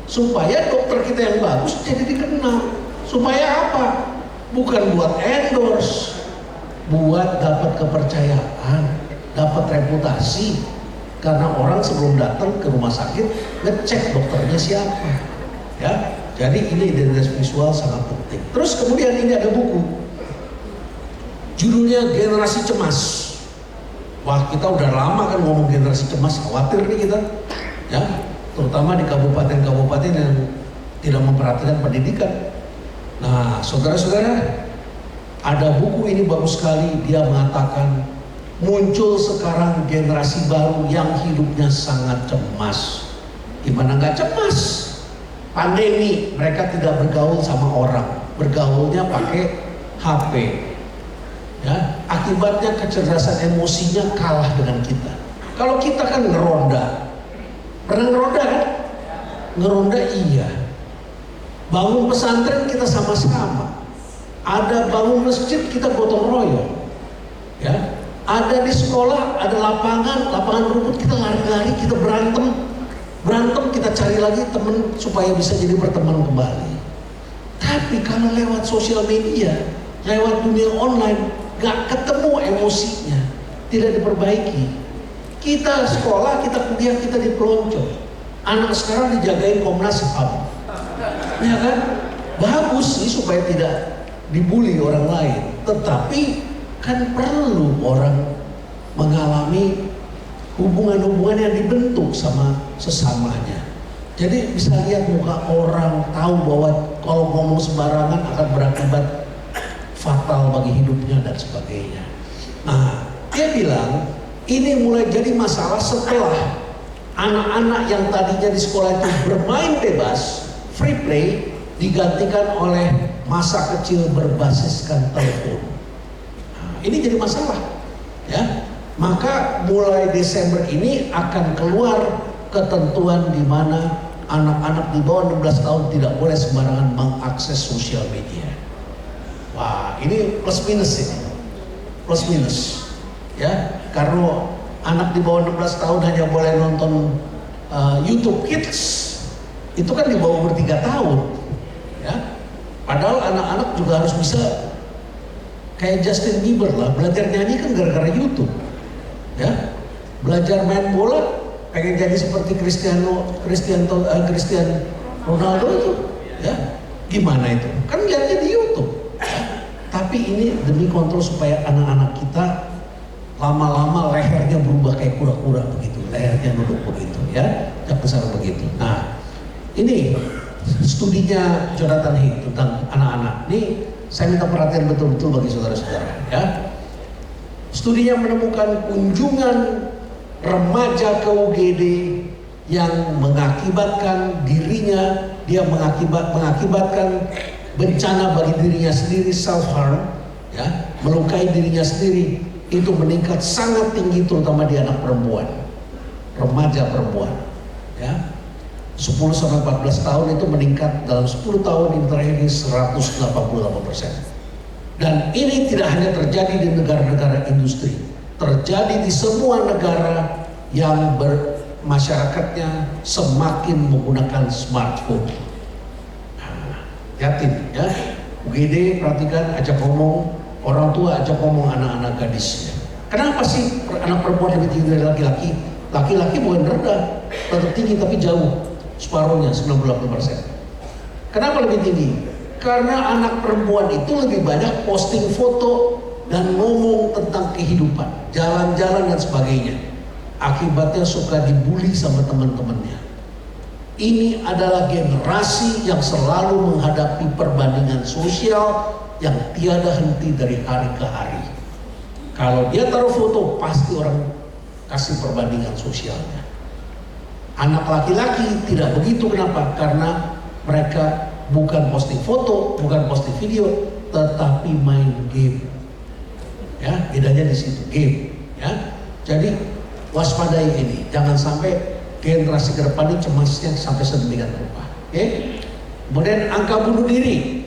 supaya dokter kita yang bagus jadi dikenal. Supaya apa? Bukan buat endorse, buat dapat kepercayaan, dapat reputasi. Karena orang sebelum datang ke rumah sakit ngecek dokternya siapa, ya. Jadi ini identitas visual sangat penting. Terus kemudian ini ada buku. Judulnya Generasi Cemas. Wah, kita udah lama kan ngomong generasi cemas, khawatir nih kita, ya, terutama di kabupaten-kabupaten yang tidak memperhatikan pendidikan. Nah, saudara-saudara, ada buku ini bagus sekali. Dia mengatakan muncul sekarang generasi baru yang hidupnya sangat cemas. Gimana nggak cemas? Pandemi, mereka tidak bergaul sama orang, bergaulnya pakai HP. Ya, akibatnya kecerdasan emosinya kalah dengan kita. Kalau kita kan ngeronda, pernah ngeronda kan? Ngeronda iya. Bangun pesantren kita sama-sama. Ada bangun masjid kita gotong royong. Ya, ada di sekolah, ada lapangan rumput kita lari-lari, kita berantem kita cari lagi teman supaya bisa jadi berteman kembali. Tapi kalau lewat sosial media, lewat dunia online, gak ketemu emosinya, tidak diperbaiki. Kita sekolah, kita kuliah, kita dipelonco. Anak sekarang dijagain Komnas HAM, ya kan? Bagus sih supaya tidak dibully orang lain. Tetapi kan perlu orang mengalami hubungan-hubungan yang dibentuk sama sesamanya. Jadi bisa lihat muka orang, tahu bahwa kalau ngomong sembarangan akan berakibat fatal bagi hidupnya dan sebagainya. Nah, dia bilang ini mulai jadi masalah setelah anak-anak yang tadinya di sekolah itu bermain bebas, free play, digantikan oleh masa kecil berbasiskan telepon. Nah, ini jadi masalah, ya. Maka mulai Desember ini akan keluar ketentuan di mana anak-anak di bawah 16 tahun tidak boleh sembarangan mengakses sosial media. Wah, ini plus minus ini, plus minus, ya. Karena anak di bawah 16 tahun hanya boleh nonton YouTube Kids, itu kan di bawah umur 3 tahun, ya. Padahal anak-anak juga harus bisa kayak Justin Bieber lah, belajar nyanyi kan gara-gara YouTube, ya. Belajar main bola, pengen jadi seperti Cristian Ronaldo itu, ya. Gimana itu? Kan lihatnya di YouTube. Ya. Tapi ini demi kontrol supaya anak-anak kita lama-lama lehernya berubah kayak kura-kura begitu, lehernya nunduk begitu, ya, yang besar begitu. Nah, ini studinya Jonathan Haidt tentang anak-anak. Ini saya minta perhatian betul-betul bagi saudara-saudara, ya. Studinya menemukan kunjungan remaja ke UGD yang mengakibatkan dirinya, dia mengakibatkan bencana bagi dirinya sendiri, self harm, ya, melukai dirinya sendiri, itu meningkat sangat tinggi terutama di anak perempuan, remaja perempuan, ya. 10 sampai 14 tahun itu meningkat dalam 10 tahun ini terakhir ini 188%. Dan ini tidak hanya terjadi di negara-negara industri, terjadi di semua negara yang masyarakatnya semakin menggunakan smartphone. Nah, yakin ya, UGD perhatikan, ajak ngomong orang tua, ajak ngomong anak-anak gadisnya. Kenapa sih anak perempuan lebih tinggi dari laki-laki? Laki-laki bukan rendah, tetap tinggi tapi jauh, separuhnya 98%. Kenapa lebih tinggi? Karena anak perempuan itu lebih banyak posting foto dan ngomong tentang kehidupan, jalan-jalan dan sebagainya. Akibatnya suka dibully sama teman-temannya. Ini adalah generasi yang selalu menghadapi perbandingan sosial yang tiada henti dari hari ke hari. Kalau dia taruh foto, pasti orang kasih perbandingan sosialnya. Anak laki-laki tidak begitu, kenapa? Karena mereka bukan posting foto, bukan posting video, tetapi main game. Ya, bedanya di situ, game. Ya, jadi waspadai ini, jangan sampai generasi ke depan ini cemasnya sampai sedemikian rupa. Oke? Kemudian angka bunuh diri,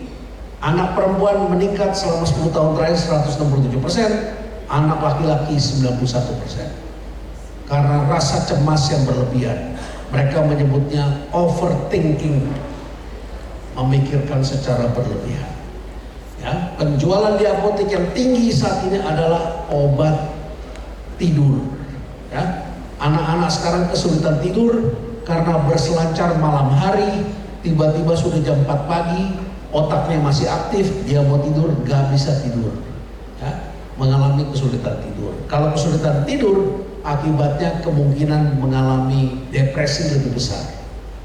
anak perempuan meningkat selama 10 tahun terakhir 167%, anak laki-laki 91%. Karena rasa cemas yang berlebihan, mereka menyebutnya overthinking, memikirkan secara berlebihan. Ya, penjualan di apotek yang tinggi saat ini adalah obat tidur. Ya, anak-anak sekarang kesulitan tidur karena berselancar malam hari, tiba-tiba sudah jam 4 pagi, otaknya masih aktif, dia mau tidur, gak bisa tidur. Ya, mengalami kesulitan tidur. Kalau kesulitan tidur, akibatnya kemungkinan mengalami depresi lebih besar.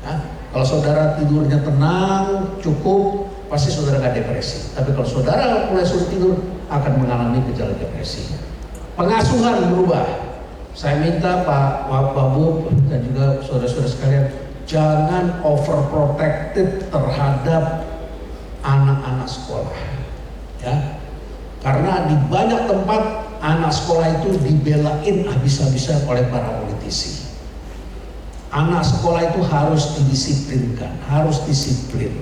Ya, kalau saudara tidurnya tenang, cukup, pasti saudara gak depresi. Tapi kalau saudara mulai sulit tidur, akan mengalami gejala depresi. Pengasuhan berubah. Saya minta Pak Wabub dan juga saudara-saudara sekalian, jangan overprotected terhadap anak-anak sekolah. Ya, karena di banyak tempat anak sekolah itu dibelain habis-habisan oleh para politisi. Anak sekolah itu harus didisiplinkan, harus disiplin.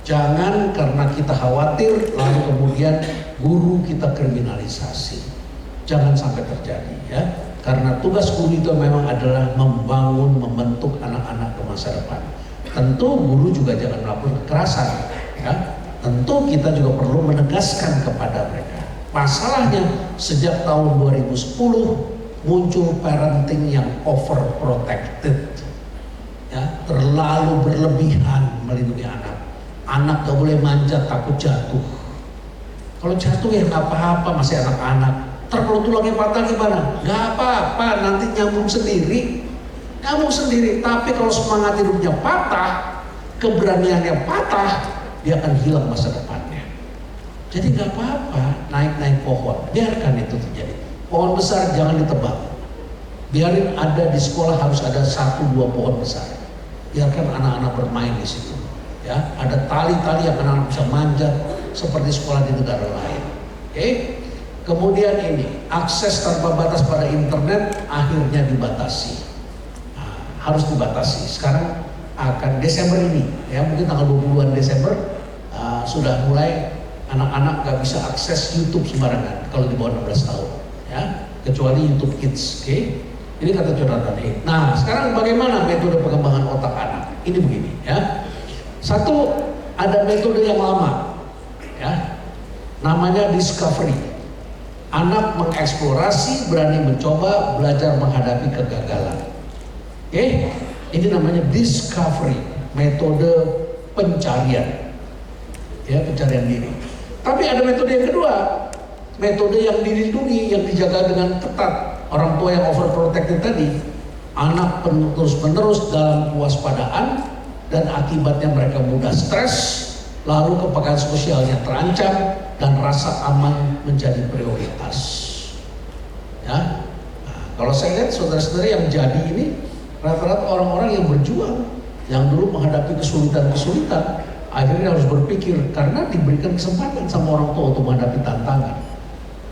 Jangan karena kita khawatir lalu kemudian guru kita kriminalisasi. Jangan sampai terjadi, ya. Karena tugas guru itu memang adalah membangun, membentuk anak-anak ke masa depan. Tentu guru juga jangan melakukan kekerasan, ya. Tentu kita juga perlu menegaskan kepada mereka. Masalahnya sejak tahun 2010 muncul parenting yang overprotected, ya, terlalu berlebihan melindungi anak. Anak gak boleh manjat, takut jatuh. Kalau jatuh ya nggak apa-apa, masih anak-anak. Ntar kalau tulangnya patah gimana? Gak apa-apa, nanti nyambung sendiri. Nyambung sendiri, tapi kalau semangat hidupnya patah, keberaniannya patah, dia akan hilang masa depannya. Jadi gak apa-apa naik-naik pohon, biarkan itu terjadi. Pohon besar jangan ditebang. Biarin ada di sekolah, harus ada 1-2 pohon besar. Biarkan anak-anak bermain di situ. Ya, ada tali-tali yang anak-anak bisa manjat seperti sekolah di negara lain. Oke? Kemudian ini, akses tanpa batas pada internet akhirnya dibatasi. Nah, harus dibatasi. Sekarang akan Desember ini, ya mungkin tanggal 20-an Desember sudah mulai anak-anak gak bisa akses YouTube sembarangan kalau di bawah 16 tahun. Ya, kecuali YouTube Kids, oke? Ini kata Jonathan Haidt. Nah, sekarang bagaimana metode pengembangan otak anak? Ini begini ya. Satu, ada metode yang lama, ya, namanya discovery. Anak mengeksplorasi, berani mencoba, belajar menghadapi kegagalan. Oke, ini namanya discovery, metode pencarian, ya, pencarian diri. Tapi ada metode yang kedua, metode yang dilindungi, yang dijaga dengan ketat. Orang tua yang overprotected tadi, anak terus-menerus dalam kewaspadaan dan akibatnya mereka mudah stres, lalu kepekaan sosialnya terancam dan rasa aman menjadi prioritas. Ya, nah, kalau saya lihat saudara-saudara yang jadi ini rata-rata orang-orang yang berjuang, yang dulu menghadapi kesulitan-kesulitan, akhirnya harus berpikir karena diberikan kesempatan sama orang tua untuk menghadapi tantangan.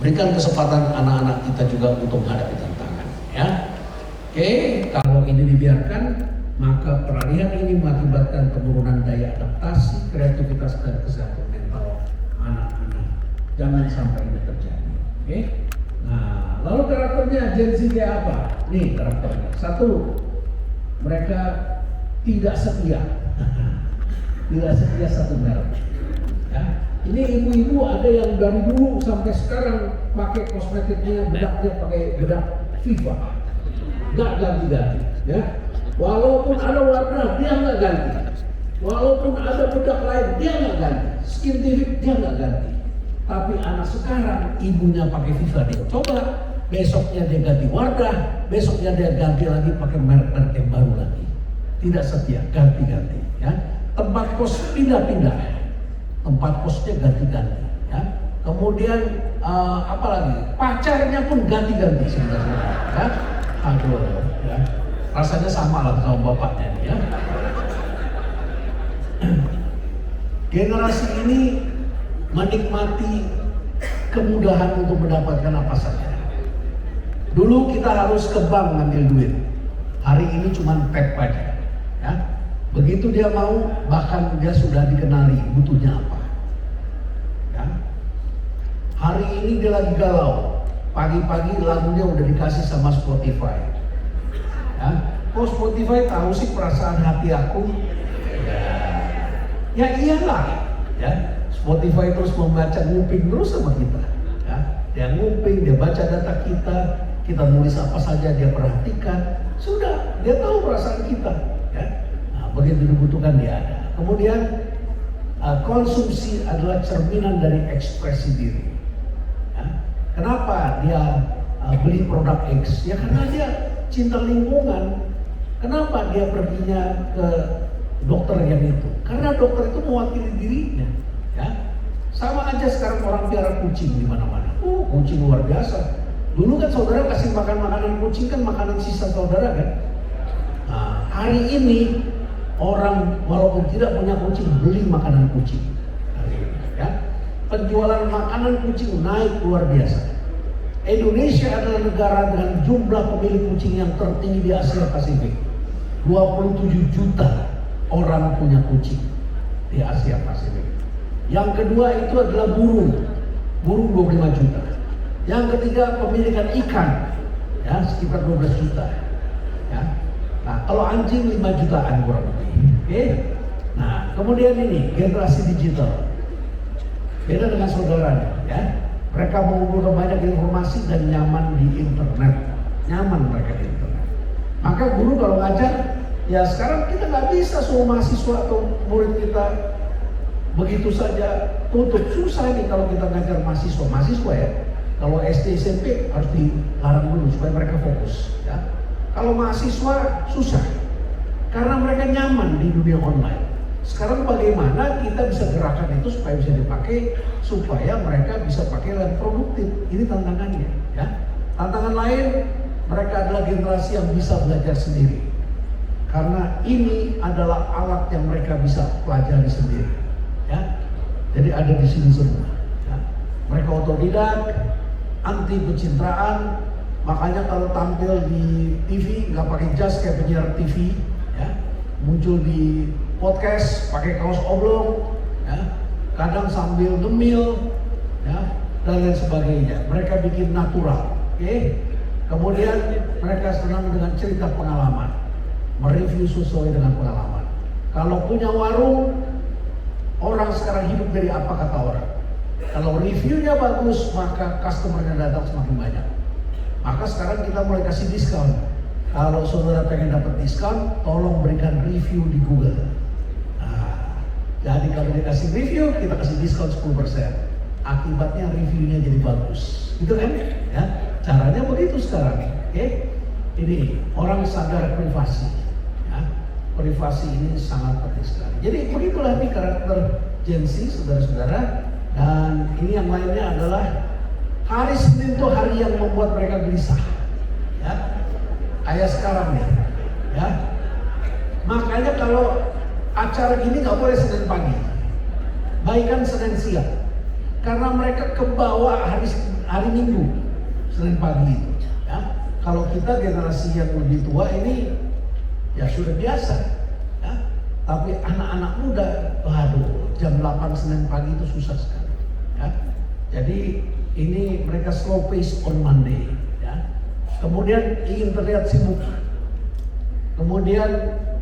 Berikan kesempatan anak-anak kita juga untuk menghadapi tantangan, ya. Oke, kalau ini dibiarkan, maka peralihan ini mengakibatkan penurunan daya adaptasi, kreativitas, dan kesehatan mental anak-anak. Jangan sampai ini terjadi. Oke. Nah, lalu karakternya Gen Z kayak apa? Nih karakternya. Satu, mereka tidak setia. Tidak setia satu merek. Ya. Ini ibu-ibu ada yang dari dulu sampai sekarang pakai kosmetiknya, bedaknya pakai bedak Viva, nggak ganti-ganti, ya. Walaupun ada warna dia nggak ganti, walaupun ada bedak lain dia nggak ganti, skin tint dia nggak ganti. Tapi anak sekarang ibunya pakai Viva, dia coba, besoknya dia ganti warna, besoknya dia ganti lagi pakai merek-merek yang baru lagi. Tidak setia, ganti-ganti, ya. Tempat kos pindah-pindah. Tempat kosnya ganti-ganti, ya. Kemudian apa lagi? Pacarnya pun ganti-ganti sebenarnya, ya. Aduh, ya. Rasanya sama lah sama bapaknya, ya. Generasi ini menikmati kemudahan untuk mendapatkan apa saja. Dulu kita harus ke bank ngambil duit. Hari ini cuma tap aja, ya. Begitu dia mau, bahkan dia sudah dikenali butuhnya apa. Ya. Hari ini dia lagi galau, pagi-pagi lagunya udah dikasih sama Spotify. Ya. Kok Spotify tahu sih perasaan hati aku? Ya iyalah, ya. Spotify terus membaca, nguping terus sama kita. Ya. Dia nguping, dia baca data kita nulis apa saja dia perhatikan. Sudah, dia tahu perasaan kita. Ya. Begitu dibutuhkan dia ada. Kemudian konsumsi adalah cerminan dari ekspresi diri. Ya. Kenapa dia beli produk X? Ya karena dia cinta lingkungan. Kenapa dia perginya ke dokter yang itu? Karena dokter itu mewakili dirinya. Ya. Sama aja sekarang orang piara kucing di mana-mana. Kucing luar biasa. Dulu kan saudara kasih makan makanan kucing kan makanan sisa saudara kan. Nah, hari ini orang walaupun tidak punya kucing beli makanan kucing, ya. Penjualan makanan kucing naik luar biasa. Indonesia adalah negara dengan jumlah pemilik kucing yang tertinggi di Asia Pasifik. 27 juta orang punya kucing di Asia Pasifik. Yang kedua itu adalah burung 25 juta. Yang ketiga pemilikan ikan, ya sekitar 12 juta. Ya. Nah, kalau anjing 5 jutaan kurang lebih. Oke. Nah, kemudian ini generasi digital. Beda dengan saudaranya, ya. Mereka mengumpulkan banyak informasi dan nyaman di internet. Nyaman mereka di internet. Maka guru kalau ngajar, ya sekarang kita nggak bisa suruh mahasiswa atau murid kita begitu saja tutup. Susah nih kalau kita ngajar mahasiswa ya. Kalau SD SMP harus dilarang dulu supaya mereka fokus, ya. Kalau mahasiswa susah, karena mereka nyaman di dunia online. Sekarang bagaimana kita bisa gerakan itu supaya bisa dipakai, supaya mereka bisa pakai yang produktif. Ini tantangannya, ya. Tantangan lain, mereka adalah generasi yang bisa belajar sendiri. Karena ini adalah alat yang mereka bisa pelajari sendiri, ya. Jadi ada di sini semua, ya. Mereka otodidak, anti pencitraan. Makanya kalau tampil di TV nggak pakai jas kayak penyiar TV, ya. Muncul di podcast pakai kaos oblong, ya. Kadang sambil ngemil, ya, dan lain sebagainya. Mereka bikin natural, Oke. Kemudian mereka senang dengan cerita pengalaman, mereview sesuai dengan pengalaman. Kalau punya warung, orang sekarang hidup dari apa kata orang. Kalau reviewnya bagus, maka customernya datang semakin banyak. Maka sekarang kita mulai kasih diskon. Kalau saudara pengen dapat diskon, tolong berikan review di Google. Nah, jadi kalau dikasih review, kita kasih diskon 10%. Akibatnya reviewnya jadi bagus, gitu kan? Ya, caranya begitu sekarang. Oke, ini orang sadar privasi. Ya, privasi ini sangat penting sekali. Jadi begitulah nih karakter Gen Z, saudara-saudara. Dan ini yang lainnya adalah hari Senin itu hari yang membuat mereka gelisah. Ya, kayak sekarang nih. Ya, makanya kalau acara gini nggak boleh Senin pagi, baikkan Senin siang. Karena mereka kebawa hari Minggu, Senin pagi itu. Ya. Kalau kita generasi yang lebih tua ini ya sudah biasa. Ya. Tapi anak-anak muda, waduh, jam 8 Senin pagi itu susah sekali. Ya. Jadi ini mereka slow pace on Monday. Ya. Kemudian ingin terlihat sibuk. Kemudian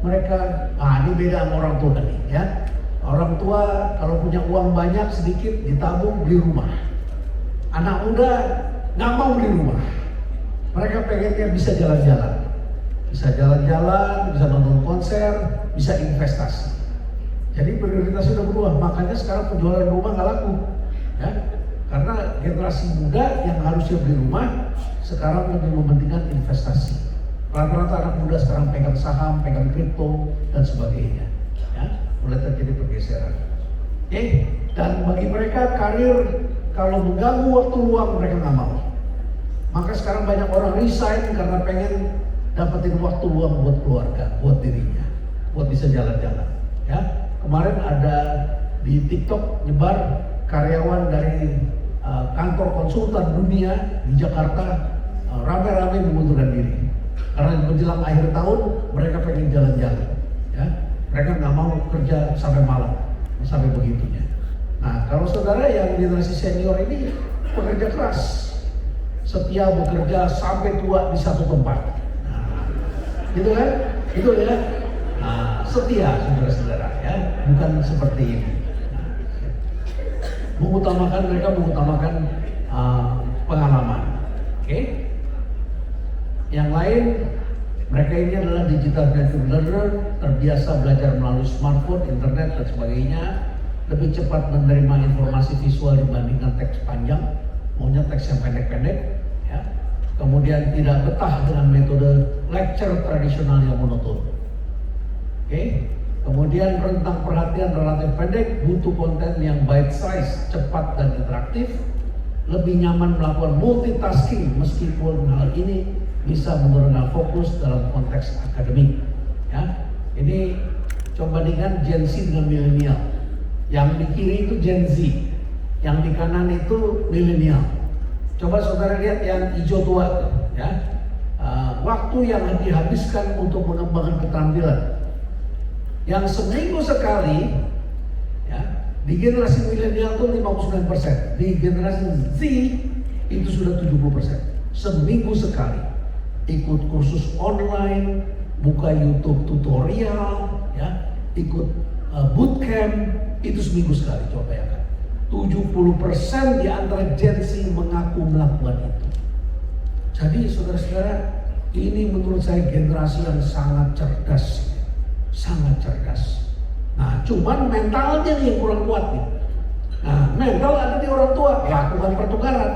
mereka, ini beda sama orang tua nih. Ya. Orang tua kalau punya uang banyak sedikit ditabung beli rumah. Anak muda nggak mau beli rumah. Mereka pengennya bisa jalan-jalan, bisa nonton konser, bisa investasi. Jadi prioritas sudah berubah. Makanya sekarang penjualan rumah nggak laku, ya. Karena generasi muda yang harusnya beli rumah sekarang lebih mementingkan investasi. Rata-rata anak muda sekarang pegang saham, pegang kripto dan sebagainya. Ya. Mulai terjadi pergeseran. Dan bagi mereka karir kalau mengganggu waktu luang mereka nggak mau. Maka sekarang banyak orang resign karena pengen dapetin waktu luang buat keluarga, buat dirinya, buat bisa jalan-jalan. Ya, kemarin ada di TikTok nyebar karyawan dari kantor konsultan dunia di Jakarta rame-rame mengundurkan diri karena menjelang akhir tahun mereka pengen jalan-jalan. Ya. Mereka nggak mau kerja sampai malam, sampai begitunya. Nah, kalau saudara yang generasi senior ini pekerja keras, setia bekerja sampai tua di satu tempat. Nah, gitu kan? Itu ya. Nah, setia saudara-saudara ya, bukan seperti ini. Nah, mereka mengutamakan pengalaman. Oke? Yang lain. Mereka ini adalah digital native learner, terbiasa belajar melalui smartphone, internet, dan sebagainya. Lebih cepat menerima informasi visual dibandingkan teks panjang, maunya teks yang pendek-pendek. Ya. Kemudian tidak betah dengan metode lecture tradisional yang monoton. Oke. Kemudian rentang perhatian relatif pendek, butuh konten yang bite size, cepat dan interaktif. Lebih nyaman melakukan multitasking meskipun hal ini bisa menurunkan fokus dalam konteks akademik. Ya, ini coba dengan Gen Z dengan milenial. Yang di kiri itu Gen Z, yang di kanan itu milenial. Coba saudara lihat yang hijau tua, ya, waktu yang dihabiskan untuk mengembangkan keterampilan. Yang seminggu sekali, ya, di generasi milenial itu 59%, di generasi Z itu sudah 70%. Seminggu sekali. Ikut kursus online, buka YouTube tutorial, ya, ikut bootcamp, itu seminggu sekali. Coba bayangkan, 70% di antara Gen Z mengaku melakukan itu. Jadi saudara-saudara, ini menurut saya generasi yang sangat cerdas, sangat cerdas. Nah, cuman mentalnya nih yang kurang kuat nih. Nah, mental ada di orang tua, lakukan pertukaran.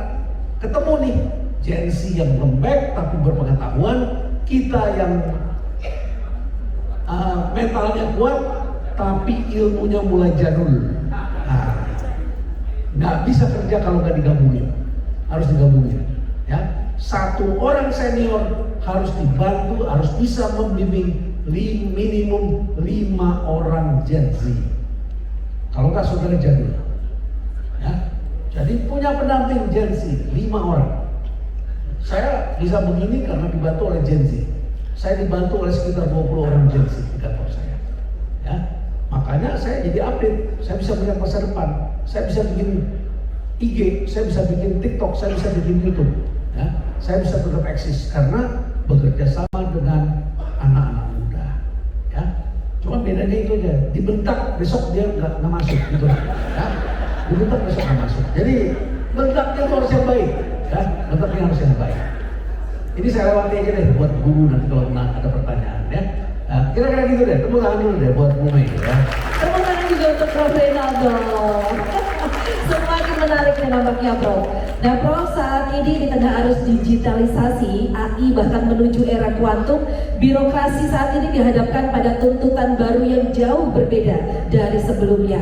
Ketemu nih Gen Z yang lembek tapi berpengetahuan, kita yang mentalnya kuat tapi ilmunya mulai jadul. Nah, nggak bisa kerja kalau nggak digabungin, harus digabungin. Ya, satu orang senior harus dibantu, harus bisa membimbing minimum 5 orang Gen Z. Kalau nggak saudara jadul. Ya, jadi punya pendamping Gen Z 5 orang. Saya bisa begini karena dibantu oleh Gen Z. Saya dibantu oleh sekitar 20 orang Gen Z di kantor saya. Ya, makanya saya jadi update. Saya bisa melihat masa depan. Saya bisa bikin IG, saya bisa bikin TikTok, saya bisa bikin YouTube. Ya, saya bisa tetap eksis karena bekerja sama dengan anak-anak muda. Ya, cuma bedanya itu aja. Dibentak besok dia nggak masuk gitu. Ya, dibentak besok nggak masuk. Jadi bentaknya itu harus yang baik. Ya, bentaknya harus yang baik. Ini saya lewati aja deh buat guru nanti kalau ada pertanyaan ya. Nah, kira-kira gitu deh. Tepuk tangan dulu deh buat Bu Mei ya. Tepuk tangan juga untuk Prof. Reynaldo. Semakin menarik nih nampaknya Prof. Nah Prof, saat ini di tengah arus digitalisasi, AI bahkan menuju era kuantum, birokrasi saat ini dihadapkan pada tuntutan baru yang jauh berbeda dari sebelumnya.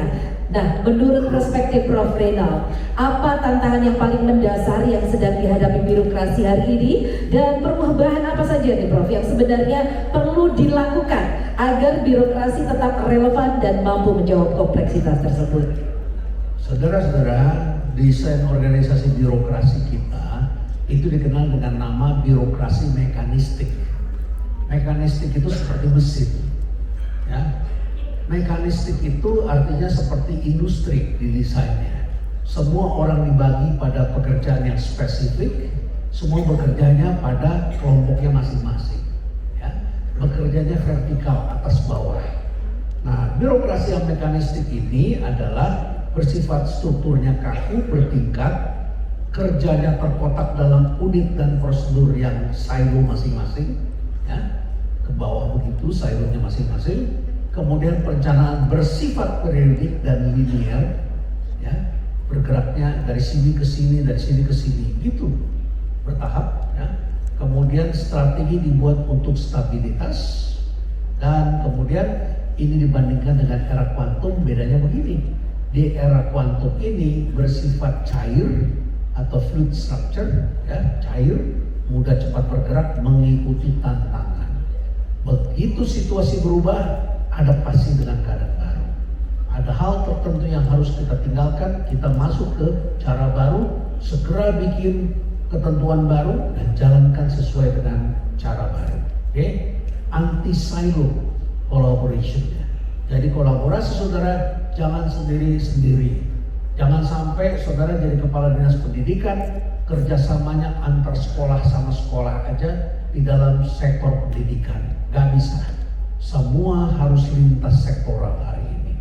Nah, menurut perspektif Prof. Reynaldo, apa tantangan yang paling mendasar yang sedang dihadapi birokrasi hari ini dan perubahan apa saja nih Prof yang sebenarnya perlu dilakukan agar birokrasi tetap relevan dan mampu menjawab kompleksitas tersebut? Saudara-saudara, desain organisasi birokrasi kita itu dikenal dengan nama birokrasi mekanistik. Mekanistik itu seperti mesin, ya. Mekanistik itu artinya seperti industri di desainnya. Semua orang dibagi pada pekerjaan yang spesifik, semua bekerjanya pada kelompoknya masing-masing, ya. Bekerjanya vertikal atas bawah. Nah, birokrasi yang mekanistik ini adalah bersifat strukturnya kaku, bertingkat, kerjanya terkotak dalam unit dan prosedur yang silo masing-masing, ya. Ke bawah begitu silonya masing-masing. Kemudian perencanaan bersifat periodik dan linear, ya, bergeraknya dari sini ke sini, dari sini ke sini, gitu, bertahap. Ya. Kemudian strategi dibuat untuk stabilitas, dan kemudian ini dibandingkan dengan era kuantum, bedanya begini. Di era kuantum ini bersifat cair atau fluid structure, ya, cair, mudah cepat bergerak, mengikuti tantangan. Begitu situasi berubah, adaptasi dengan keadaan baru. Ada hal tertentu yang harus kita tinggalkan, kita masuk ke cara baru, segera bikin ketentuan baru dan jalankan sesuai dengan cara baru. Oke? Anti silo collaboration. Jadi kolaborasi saudara jangan sendiri-sendiri. Jangan sampai saudara jadi kepala dinas pendidikan, kerjasamanya antar sekolah sama sekolah aja di dalam sektor pendidikan. Gak bisa. Semua harus lintas sektoral hari ini,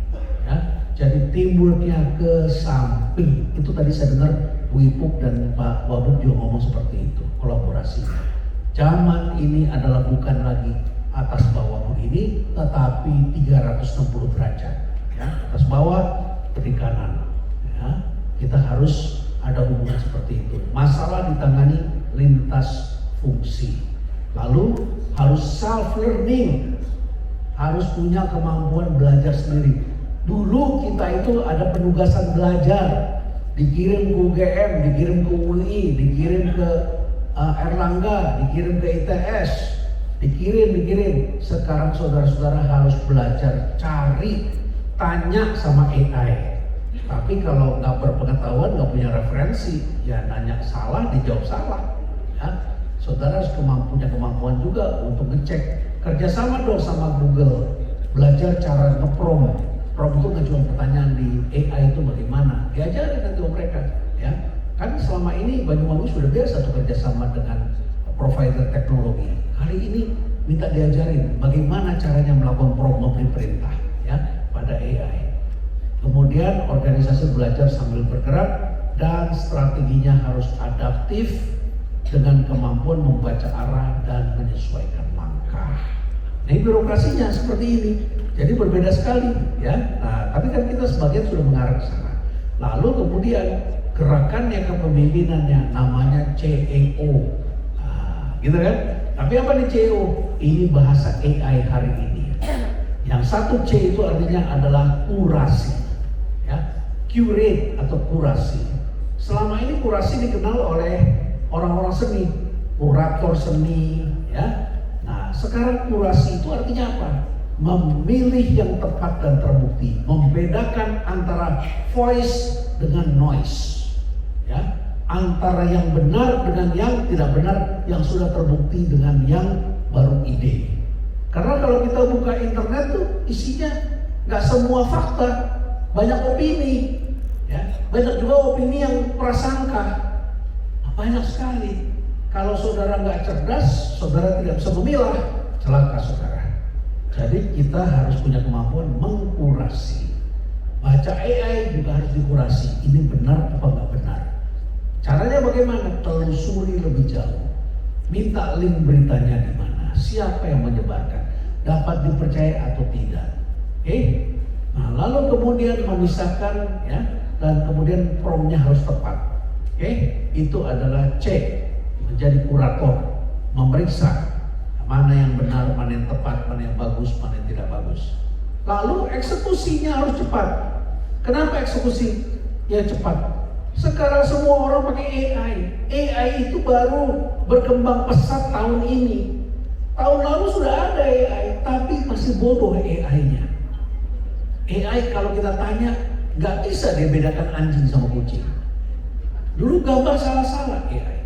ya. Jadi teamworknya ke samping. Itu tadi saya dengar Bu Ipuk dan Pak Wabub juga ngomong seperti itu, kolaborasinya. Zaman ini adalah bukan lagi atas bawah begini, tetapi 360 derajat, ya. Atas bawah, kiri kanan, ya. Kita harus ada hubungan seperti itu. Masalah ditangani lintas fungsi. Lalu harus self learning. Harus punya kemampuan belajar sendiri. Dulu kita itu ada penugasan belajar, dikirim ke UGM, dikirim ke UI, dikirim ke Erlangga, dikirim ke ITS, dikirim. Sekarang saudara-saudara harus belajar, cari, tanya sama AI. Tapi kalau nggak berpengetahuan, nggak punya referensi, ya nanya salah, dijawab salah. Ya. Saudara harus punya kemampuan juga untuk ngecek. Kerjasama dong sama Google, belajar cara nge-prompt. Prompt itu ngajuin pertanyaan di AI itu bagaimana, diajarin nanti mereka, ya. Kan selama ini Banyuwangi sudah biasa tuh kerjasama dengan provider teknologi. Kali ini minta diajarin bagaimana caranya melakukan prompt, memberi perintah, ya, pada AI. Kemudian organisasi belajar sambil bergerak dan strateginya harus adaptif dengan kemampuan membaca arah dan menyesuaikan langkah. Nah, birokrasinya seperti ini, jadi berbeda sekali, ya. Nah, tapi kan kita sebagian sudah mengarah ke sana. Lalu kemudian gerakannya kepemimpinannya namanya CEO, nah, gitu kan? Tapi apa nih CEO? Ini bahasa AI hari ini. Yang satu C itu artinya adalah kurasi, ya, curate atau kurasi. Selama ini kurasi dikenal oleh orang-orang seni, kurator seni, ya. Nah, sekarang kurasi itu artinya apa? Memilih yang tepat dan terbukti, membedakan antara voice dengan noise, ya, antara yang benar dengan yang tidak benar, yang sudah terbukti dengan yang baru ide. Karena kalau kita buka internet tuh isinya nggak semua fakta, banyak opini, ya, banyak juga opini yang prasangka. Banyak sekali. Kalau saudara nggak cerdas, saudara tidak bisa memilah, celaka saudara. Jadi kita harus punya kemampuan mengkurasi. Baca AI juga harus dikurasi. Ini benar apa nggak benar? Caranya bagaimana? Telusuri lebih jauh. Minta link beritanya di mana, siapa yang menyebarkan, dapat dipercaya atau tidak. Oke? Nah, lalu kemudian memisahkan ya, dan kemudian promnya harus tepat. Oke? Itu adalah C. Menjadi kurator, memeriksa mana yang benar, mana yang tepat, mana yang bagus, mana yang tidak bagus. Lalu eksekusinya harus cepat. Kenapa eksekusi? Ya cepat. Sekarang semua orang pakai AI. AI itu baru berkembang pesat tahun ini. Tahun lalu sudah ada AI, tapi masih bodoh AI-nya. AI kalau kita tanya, nggak bisa dia bedakan anjing sama kucing. Dulu gambar salah-salah AI.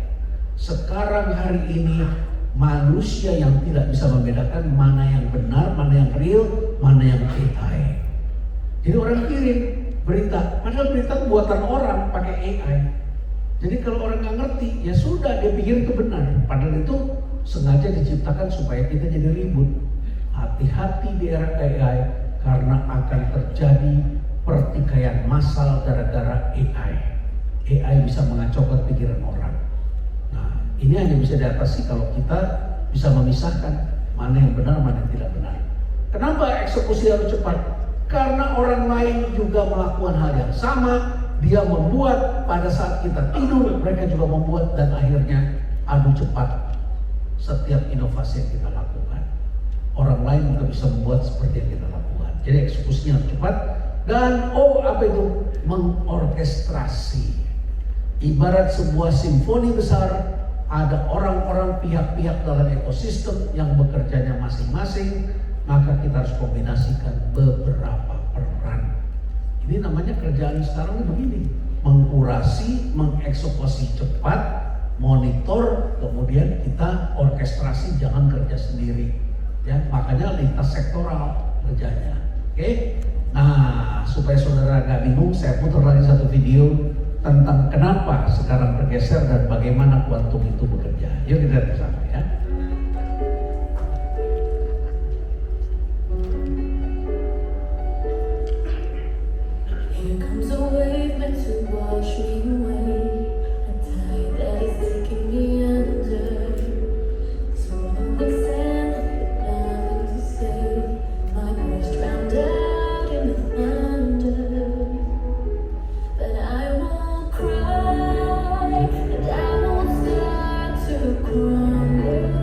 Sekarang hari ini manusia yang tidak bisa membedakan mana yang benar, mana yang real, mana yang AI. Jadi orang kirim berita, padahal berita buatan orang pakai AI. Jadi kalau orang nggak ngerti, ya sudah dia pikir itu benar. Padahal itu sengaja diciptakan supaya kita jadi ribut. Hati-hati di era AI karena akan terjadi pertikaian massal gara-gara AI. AI bisa mengacaukan pikiran orang. Ini hanya bisa diatasi kalau kita bisa memisahkan mana yang benar, mana yang tidak benar. Kenapa eksekusi harus cepat? Karena orang lain juga melakukan hal yang sama. Dia membuat pada saat kita tidur, mereka juga membuat, dan akhirnya adu cepat setiap inovasi yang kita lakukan. Orang lain juga bisa membuat seperti yang kita lakukan. Jadi eksekusinya harus cepat. Dan apa itu? Mengorkestrasi. Ibarat sebuah simfoni besar, ada orang-orang pihak-pihak dalam ekosistem yang bekerjanya masing-masing, maka kita harus kombinasikan beberapa peran. Ini namanya kerjaan sekarang begini, mengkurasi, mengeksekusi cepat, monitor, kemudian kita orkestrasi, jangan kerja sendiri. Ya, makanya lintas sektoral kerjanya. Oke? Nah, supaya saudara nggak bingung, saya putar lagi satu video tentang kenapa sekarang bergeser dan bagaimana kuantum itu bekerja. Yuk kita lihat bersama ya. Here comes a wave meant to wash me away, a tide that is taking me under. Swallowing sand with nothing to say, my voice drowned out in the thunder. But I won't cry, and I won't start to crumble.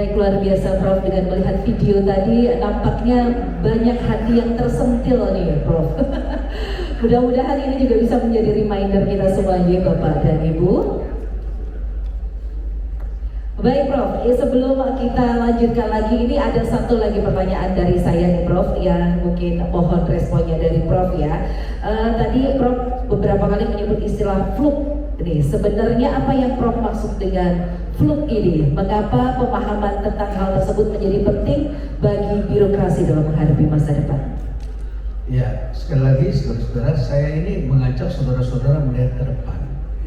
Baik, luar biasa Prof, dengan melihat video tadi nampaknya banyak hati yang tersentil nih Prof. Mudah-mudahan ini juga bisa menjadi reminder kita semuanya Bapak dan Ibu. Baik Prof, sebelum kita lanjutkan lagi, ini ada satu lagi pertanyaan dari saya nih Prof, yang mungkin mohon responnya dari Prof ya. Tadi Prof beberapa kali menyebut istilah fluke. Nih, sebenarnya apa yang Prof maksud dengan fluke ini? Mengapa pemahaman tentang hal tersebut menjadi penting bagi birokrasi dalam menghadapi masa depan? Ya, sekali lagi saudara-saudara, saya ini mengajak saudara-saudara melihat ke depan,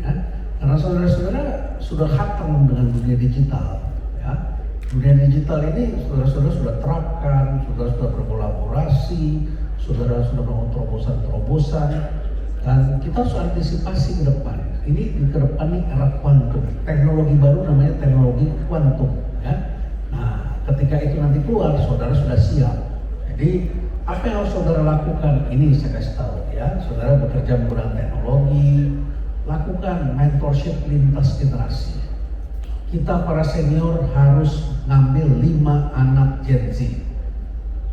ya. Karena saudara-saudara sudah hatam dengan dunia digital, ya. Dunia digital ini saudara-saudara sudah terapkan, saudara sudah berkolaborasi, saudara sudah melakukan terobosan-terobosan, dan kita harus antisipasi ke depan. Ini ke depan nih era kuantum, teknologi baru namanya teknologi kuantum, ya. Nah, ketika itu nanti keluar, saudara sudah siap. Jadi apa yang harus saudara lakukan? Ini saya kasih tahu ya, saudara bekerja menggunakan teknologi, lakukan mentorship lintas generasi. Kita para senior harus ngambil 5 anak Gen Z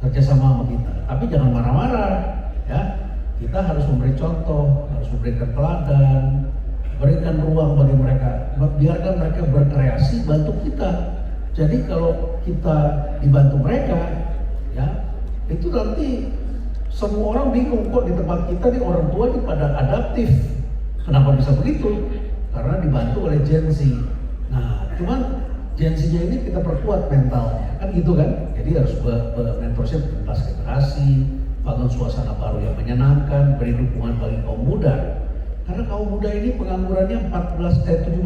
kerjasama sama kita, tapi jangan marah-marah ya. Kita harus memberi contoh, harus memberikan teladan, berikan ruang bagi mereka, biarkan mereka berkreasi, bantu kita. Jadi kalau kita dibantu mereka, ya itu nanti semua orang bingung kok di tempat kita nih orang tua nih pada adaptif. Kenapa bisa begitu? Karena dibantu oleh Gen Z. Nah, cuman Gen Z-nya ini kita perkuat mentalnya, kan gitu kan? Jadi harus mentorship lintas generasi, bangun suasana baru yang menyenangkan, beri dukungan bagi kaum muda. Karena kaum muda ini penganggurannya 17%,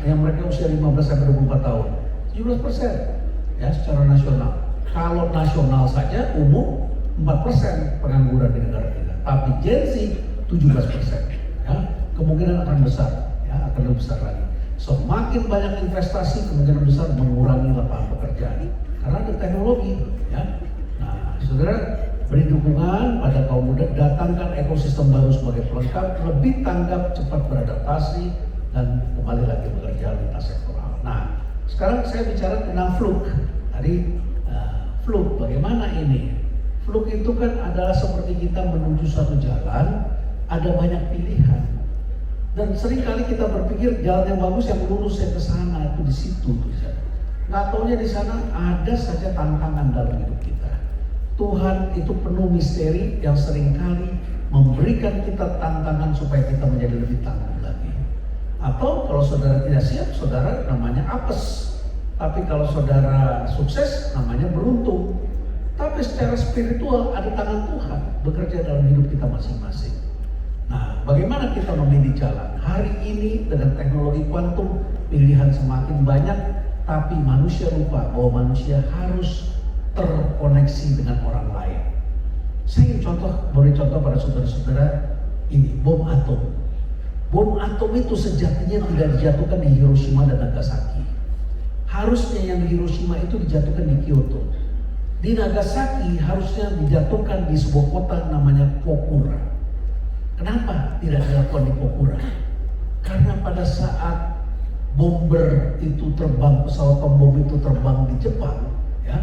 yang mereka usia 15 sampai 24 tahun, 17% ya secara nasional. Kalau nasional saja umum 4% pengangguran di negara kita, tapi Gen Z 17%, ya kemungkinan akan besar, ya akan lebih besar lagi. Semakin banyak investasi, kemungkinan besar mengurangi lapangan pekerjaan karena ada teknologi, ya. Nah, saudara beri dukungan pada kaum muda, datangkan ekosistem baru sebagai pelengkap, lebih tanggap, cepat beradaptasi, dan kembali lagi bekerja lintas sektoral. Nah, sekarang saya bicara tentang fluke. Tadi fluke, bagaimana ini? Fluke itu kan adalah seperti kita menuju satu jalan, ada banyak pilihan. Dan seringkali kita berpikir jalan yang bagus yang lurus saya ke sana itu di situ. Nggak taunya di sana ada saja tantangan dalam hidup kita. Tuhan itu penuh misteri yang seringkali memberikan kita tantangan supaya kita menjadi lebih tangguh lagi. Atau kalau saudara tidak siap, saudara namanya apes. Tapi kalau saudara sukses, namanya beruntung. Tapi secara spiritual ada tangan Tuhan bekerja dalam hidup kita masing-masing. Nah, bagaimana kita memilih jalan? Hari ini dengan teknologi kuantum, pilihan semakin banyak, tapi manusia lupa bahwa manusia harus terkoneksi dengan orang lain. Saya ingin beri contoh pada saudara-saudara ini, bom atom. Bom atom itu sejatinya tidak dijatuhkan di Hiroshima dan Nagasaki. Harusnya yang di Hiroshima itu dijatuhkan di Kyoto. Di Nagasaki harusnya dijatuhkan di sebuah kota namanya Kokura. Kenapa tidak dilakukan di Kokura? Karena pada saat bomber itu terbang, pesawat pembom itu terbang di Jepang, ya,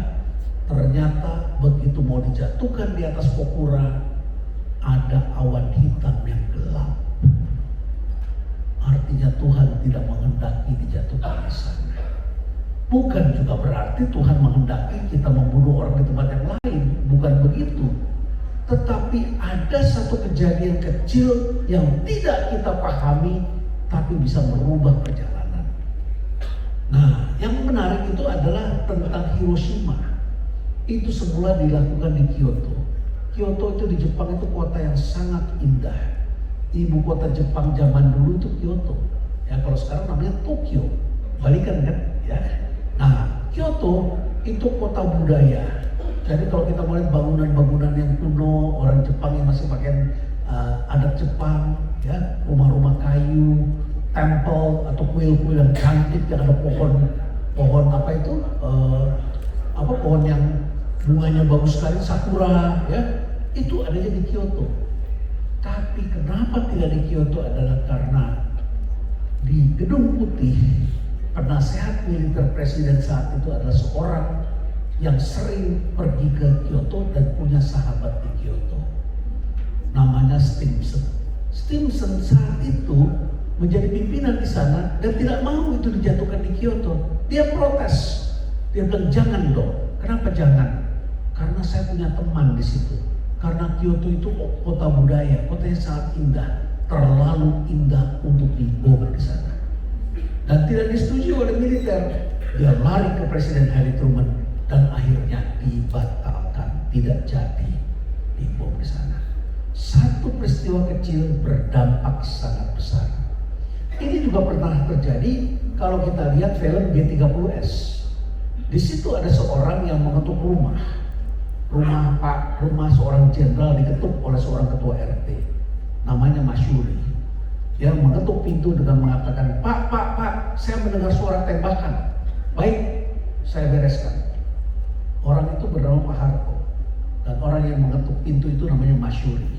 ternyata begitu mau dijatuhkan di atas Kokura, ada awan hitam yang gelap. Artinya Tuhan tidak menghendaki dijatuhkan di sana. Bukan juga berarti Tuhan menghendaki kita membunuh orang di tempat yang lain, bukan begitu. Tetapi ada satu kejadian kecil yang tidak kita pahami, tapi bisa merubah perjalanan. Nah, yang menarik itu adalah tentang Hiroshima. Itu semula dilakukan di Kyoto. Kyoto itu di Jepang itu kota yang sangat indah. Ibu kota Jepang zaman dulu itu Kyoto. Ya kalau sekarang namanya Tokyo. Balikan kan? Ya. Nah, Kyoto itu kota budaya. Jadi kalau kita melihat bangunan-bangunan yang kuno, orang Jepang yang masih pakai adat Jepang, ya, rumah-rumah kayu, tempel atau kuil-kuil yang cantik yang ada pohon apa itu? Pohon yang bunganya bagus sekali, sakura, ya, itu adanya di Kyoto. Tapi kenapa tidak di Kyoto adalah karena di Gedung Putih penasehat militer presiden saat itu adalah seorang yang sering pergi ke Kyoto dan punya sahabat di Kyoto. Namanya Stimson. Stimson saat itu menjadi pimpinan di sana dan tidak mau itu dijatuhkan di Kyoto. Dia protes. Dia bilang jangan dong. Kenapa jangan? Karena saya punya teman di situ. Karena Kyoto itu kota budaya, kota yang sangat indah, terlalu indah untuk dibom di sana. Dan tidak disetujui oleh militer. Dia lari ke Presiden Harry Truman dan akhirnya dibatalkan, tidak jadi dibom di sana. Satu peristiwa kecil berdampak sangat besar. Ini juga pernah terjadi kalau kita lihat film G30S. Di situ ada seorang yang mengetuk rumah seorang jenderal diketuk oleh seorang ketua RT. Namanya Masyuri. Dia mengetuk pintu dengan mengatakan, Pak, saya mendengar suara tembakan. Baik, saya bereskan. Orang itu bernama Pak Harto. Dan orang yang mengetuk pintu itu namanya Masyuri.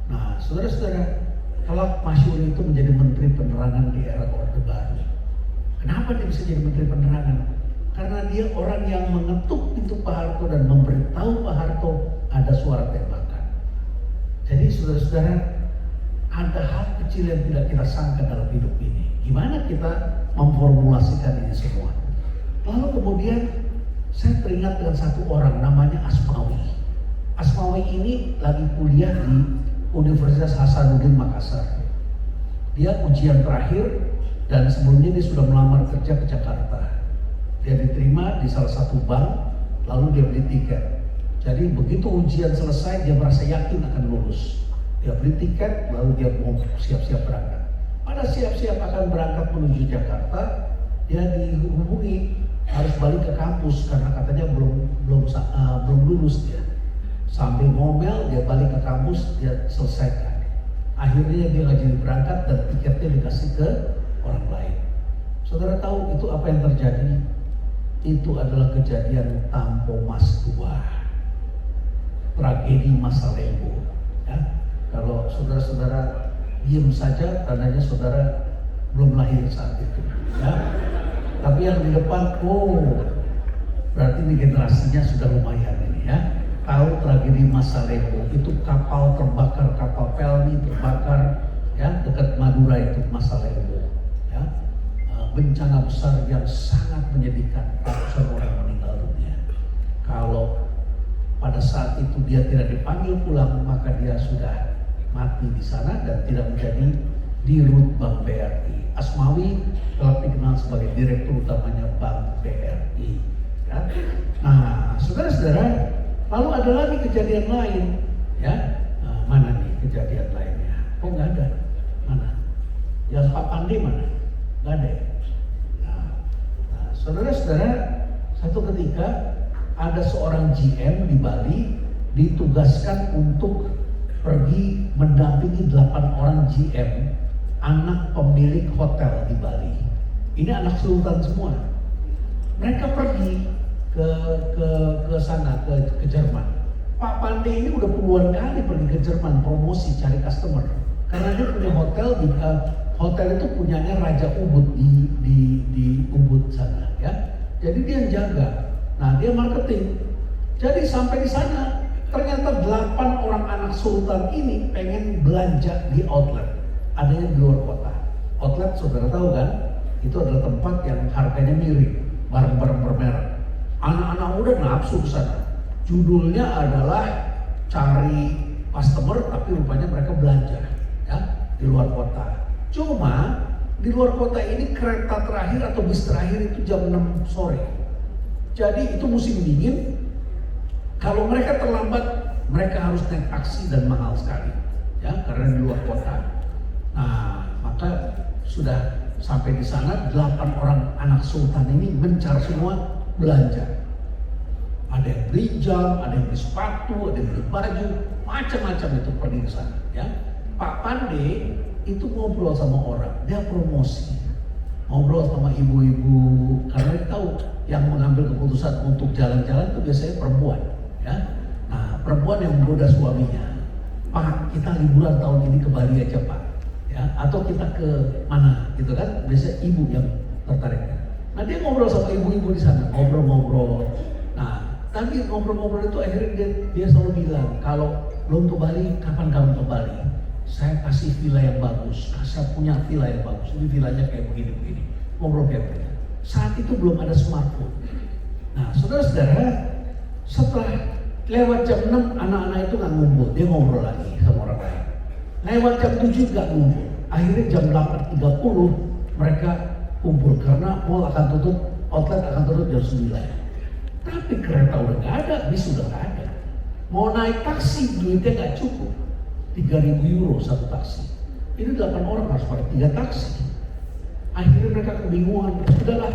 Nah, saudara-saudara, kelak Masyuri itu menjadi Menteri Penerangan di era Orde Baru. Kenapa dia bisa jadi Menteri Penerangan? Karena dia orang yang mengetuk pintu Pak Harto dan memberitahu Pak Harto ada suara tembakan. Jadi saudara-saudara, ada hal kecil yang tidak kita sangka dalam hidup ini. Gimana kita memformulasikan ini semua? Lalu kemudian saya teringat dengan satu orang namanya Asmawi. Asmawi ini lagi kuliah di Universitas Hasanuddin Makassar. Dia ujian terakhir dan sebelumnya dia sudah melamar kerja ke Jakarta. Dia diterima di salah satu bank, lalu dia beli tiket. Jadi begitu ujian selesai dia merasa yakin akan lulus. Dia beli tiket, lalu dia mau siap-siap berangkat. Pada siap-siap akan berangkat menuju Jakarta, dia dihubungi harus balik ke kampus karena katanya belum lulus dia. Sambil ngomel dia balik ke kampus, dia selesaikan. Akhirnya dia nggak jadi berangkat dan tiketnya dikasih ke orang lain. Saudara tahu itu apa yang terjadi? Itu adalah kejadian Tampo Mas II, tragedi Masa Lembo. Ya. Kalau saudara-saudara diam saja, tandanya saudara belum lahir saat itu. Ya. Tapi yang di depan, berarti ini generasinya sudah lumayan ini ya. Tahu tragedi Masa Lembo, itu kapal terbakar, kapal Pelni terbakar ya dekat Madura itu Masa Lembo. Ya. Bencana besar yang sangat menyedihkan, ratusan orang meninggal dunia. Kalau pada saat itu dia tidak dipanggil pulang, maka dia sudah mati di sana dan tidak menjadi dirut Bank BRI. Asmawi telah dikenal sebagai direktur utamanya Bank BRI. Ya. Nah, saudara-saudara, lalu ada lagi kejadian lain, ya. Nah, mana nih kejadian lainnya? Oh, nggak ada. Mana? Yang Pak Pandi mana? Nggak ada. Nah, saudara-saudara, satu ketika ada seorang GM di Bali ditugaskan untuk pergi mendampingi 8 orang GM, anak pemilik hotel di Bali. Ini anak sultan semua. Mereka pergi ke sana, ke Jerman. Pak Pandey ini udah puluhan kali pergi ke Jerman promosi cari customer. Karena dia punya hotel hotel itu punyanya Raja Ubud di Ubud sana ya. Jadi dia yang jaga. Nah, dia marketing. Jadi sampai di sana ternyata 8 orang anak sultan ini pengen belanja di outlet. Adanya di luar kota. Outlet saudara tahu kan? Itu adalah tempat yang harganya mirip, barang-barang bermerek. Anak-anak muda nafsu ke sana. Judulnya adalah cari customer, tapi rupanya mereka belanja ya di luar kota. Cuma di luar kota ini kereta terakhir atau bis terakhir itu jam 6 sore. Jadi itu musim dingin. Kalau mereka terlambat, mereka harus naik taksi dan mahal sekali, ya karena di luar kota. Nah, maka sudah sampai di sana 8 orang anak sultan ini mencar semua belanja. Ada yang beli jam, ada yang beli sepatu, ada yang beli baju, macam-macam itu pergi ke sana. Ya, Pak Pandey itu ngobrol sama orang, dia promosi, ngobrol sama ibu-ibu karena dia tahu yang mengambil keputusan untuk jalan-jalan itu biasanya perempuan. Ya, nah perempuan yang menggoda suaminya, Pak kita liburan tahun ini ke Bali aja Pak, ya atau kita ke mana gitu kan, biasanya ibu yang tertarik. Nah dia ngobrol sama ibu-ibu di sana, ngobrol-ngobrol. Nah tapi ngobrol-ngobrol itu akhirnya dia selalu bilang, kalau belum ke Bali, kapan kamu ke Bali? Saya kasih villa yang bagus, saya punya villa yang bagus. Ini villanya kayak begini-begini. Ngobrol kayak begini. Saat itu belum ada smartphone. Nah saudara-saudara, setelah lewat jam 6 anak-anak itu nggak ngumpul, dia ngobrol lagi sama orang lain. Lewat jam 7 nggak ngumpul. Akhirnya jam 8.30 mereka kumpul karena mall akan tutup, outlet akan tutup jam 9. Tapi kereta udah nggak ada, bis udah nggak ada. Mau naik taksi duitnya nggak cukup, 3.000 euro satu taksi. Ini 8 orang harus pakai 3 taksi. Akhirnya mereka kebingungan. Sudahlah,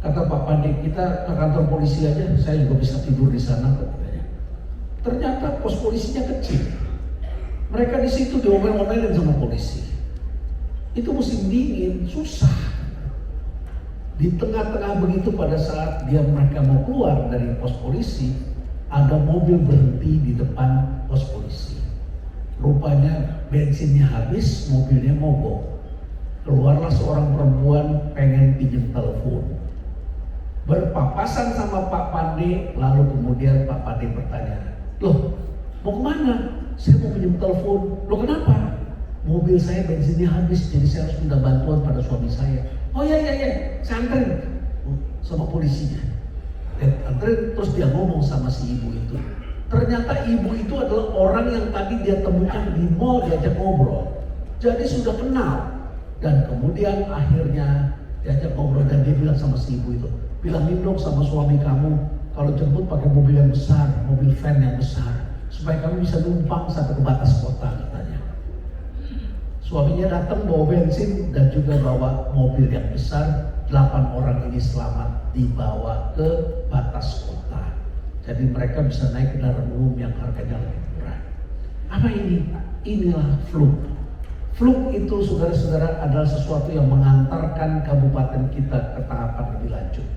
kata Pak Pandi, kita ke kantor polisi aja. Saya juga bisa tidur di sana. Ternyata pos polisinya kecil. Mereka di situ diomel-omelin sama polisi. Itu musim dingin, susah. Di tengah-tengah begitu pada saat mereka mau keluar dari pos polisi, ada mobil berhenti di depan pos polisi. Rupanya bensinnya habis, mobilnya mogok. Keluarlah seorang perempuan pengen pinjam telepon. Berpapasan sama Pak Pande, lalu kemudian Pak Pande bertanya, "Loh, mau kemana?" "Saya mau pinjam telepon." "Loh kenapa?" "Mobil saya bensinnya habis, jadi saya harus minta bantuan pada suami saya." "Oh iya, saya anterin." Sama polisinya. Anterin, terus dia ngomong sama si ibu itu. Ternyata ibu itu adalah orang yang tadi dia temukan di mall, diajak ngobrol. Jadi sudah kenal. Dan kemudian akhirnya diajak ngobrol dan dia bilang sama si ibu itu, "Bilangin dong sama suami kamu kalau jemput pakai mobil yang besar, mobil van yang besar, supaya kamu bisa numpang sampai ke batas kota," katanya. Suaminya datang bawa bensin dan juga bawa mobil yang besar. 8 orang ini selamat dibawa ke batas kota. Jadi mereka bisa naik kendaraan umum yang harganya lebih murah. Apa ini? Inilah Flug. Flug itu saudara-saudara adalah sesuatu yang mengantarkan kabupaten kita ke tahapan lebih lanjut,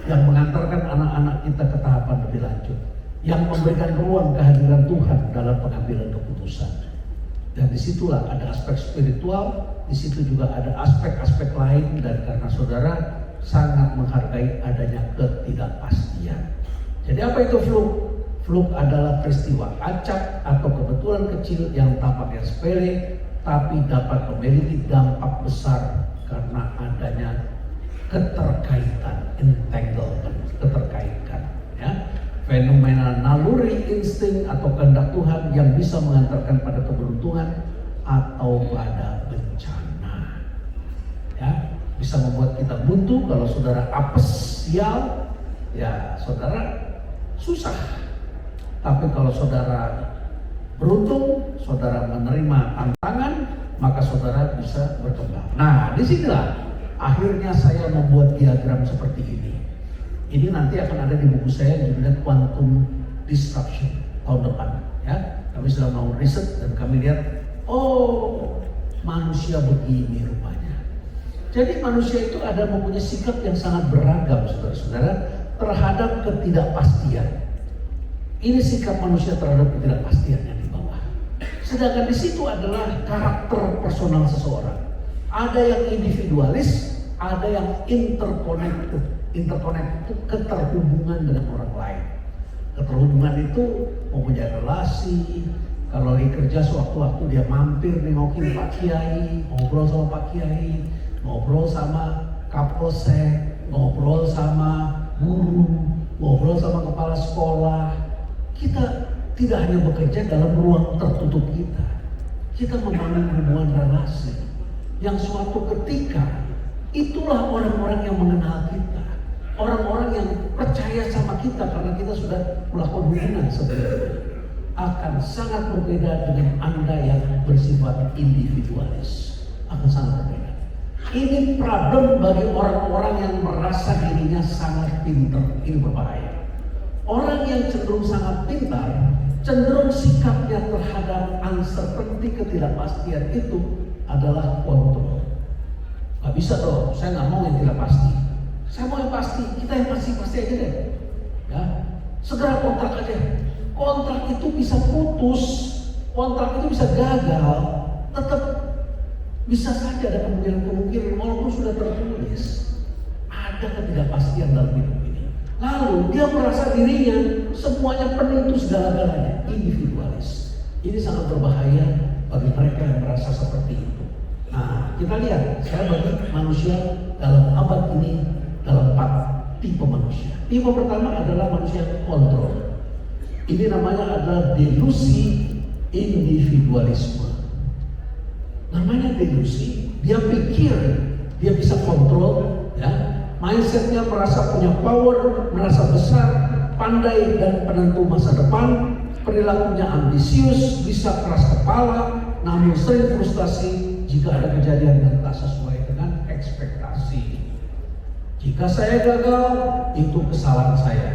yang mengantarkan anak-anak kita ke tahapan lebih lanjut, yang memberikan ruang kehadiran Tuhan dalam pengambilan keputusan. Dan disitulah ada aspek spiritual, di situ juga ada aspek-aspek lain, dan karena saudara sangat menghargai adanya ketidakpastian. Jadi apa itu Flug? Flug adalah peristiwa acak atau kebetulan kecil yang tampaknya sepele, tapi dapat memiliki dampak besar karena adanya keterkaitan, entanglement, keterkaitan, ya. Fenomena naluri, insting atau kehendak Tuhan yang bisa mengantarkan pada keberuntungan atau pada bencana, ya. Bisa membuat kita buntu kalau saudara apes, sial, ya saudara susah. Tapi kalau saudara beruntung, saudara menerima tantangan, maka saudara bisa berkembang. Nah, disinilah akhirnya saya membuat diagram seperti ini. Ini nanti akan ada di buku saya yang judulnya Quantum Disruption tahun depan. Ya, kami sudah mau riset dan kami lihat, oh manusia begini rupanya. Jadi manusia itu ada mempunyai sikap yang sangat beragam, saudara-saudara, terhadap ketidakpastian. Ini sikap manusia terhadap ketidakpastian yang di bawah. Sedangkan di situ adalah karakter personal seseorang. Ada yang individualis, ada yang interconnected. Interconnected itu keterhubungan dengan orang lain. Keterhubungan itu mempunyai relasi. Kalau lagi kerja sewaktu-waktu dia mampir nengokin Pak Kiai, ngobrol sama Pak Kiai, ngobrol sama Kapolsek, ngobrol sama guru, ngobrol sama kepala sekolah. Kita tidak hanya bekerja dalam ruang tertutup kita membangun hubungan relasi yang suatu ketika itulah orang-orang yang mengenal kita, orang-orang yang percaya sama kita karena kita sudah melakukan hubungan sebelumnya, akan sangat berbeda dengan Anda yang bersifat individualis, akan sangat berbeda. Ini problem bagi orang-orang yang merasa dirinya sangat pintar, ini berbahaya. Orang yang cenderung sangat pintar, cenderung sikapnya terhadap uncertainty, ketidakpastian itu adalah kontrol. Gak bisa dong, saya nggak mau yang tidak pasti. Saya mau yang pasti, kita yang pasti aja deh. Ya, segera kontrak aja. Kontrak itu bisa putus, kontrak itu bisa gagal, tetap bisa saja ada kemungkinan walaupun sudah tertulis. ada ketidakpastian dalam hidup ini. Lalu dia merasa dirinya semuanya penuh itu segala-galanya, individualis. Ini sangat berbahaya bagi mereka yang merasa seperti itu. Nah, kita lihat, saya bagi manusia dalam abad ini dalam 4 tipe manusia. Tipe pertama adalah manusia yang kontrol. Ini namanya adalah delusi individualisme. Namanya delusi, dia pikir dia bisa kontrol, ya. Mindsetnya merasa punya power, merasa besar, pandai dan penentu masa depan. Perilakunya ambisius, bisa keras kepala, namun sering frustasi jika ada kejadian yang tak sesuai dengan ekspektasi. Jika saya gagal, itu kesalahan saya.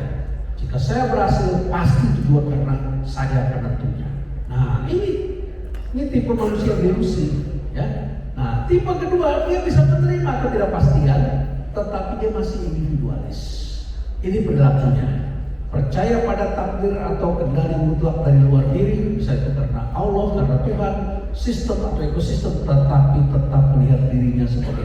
Jika saya berhasil, pasti itu juga karena saya penentunya. Nah, ini tipe manusia delusi, ya. Nah, tipe kedua, dia bisa menerima ketidakpastian, tetapi dia masih individualis. Ini perilakunya. Percaya pada takdir atau kendali mutlak dari luar diri, bisa itu karena Allah, karena Tuhan, sistem atau ekosistem, tetapi tetap melihat dirinya sebagai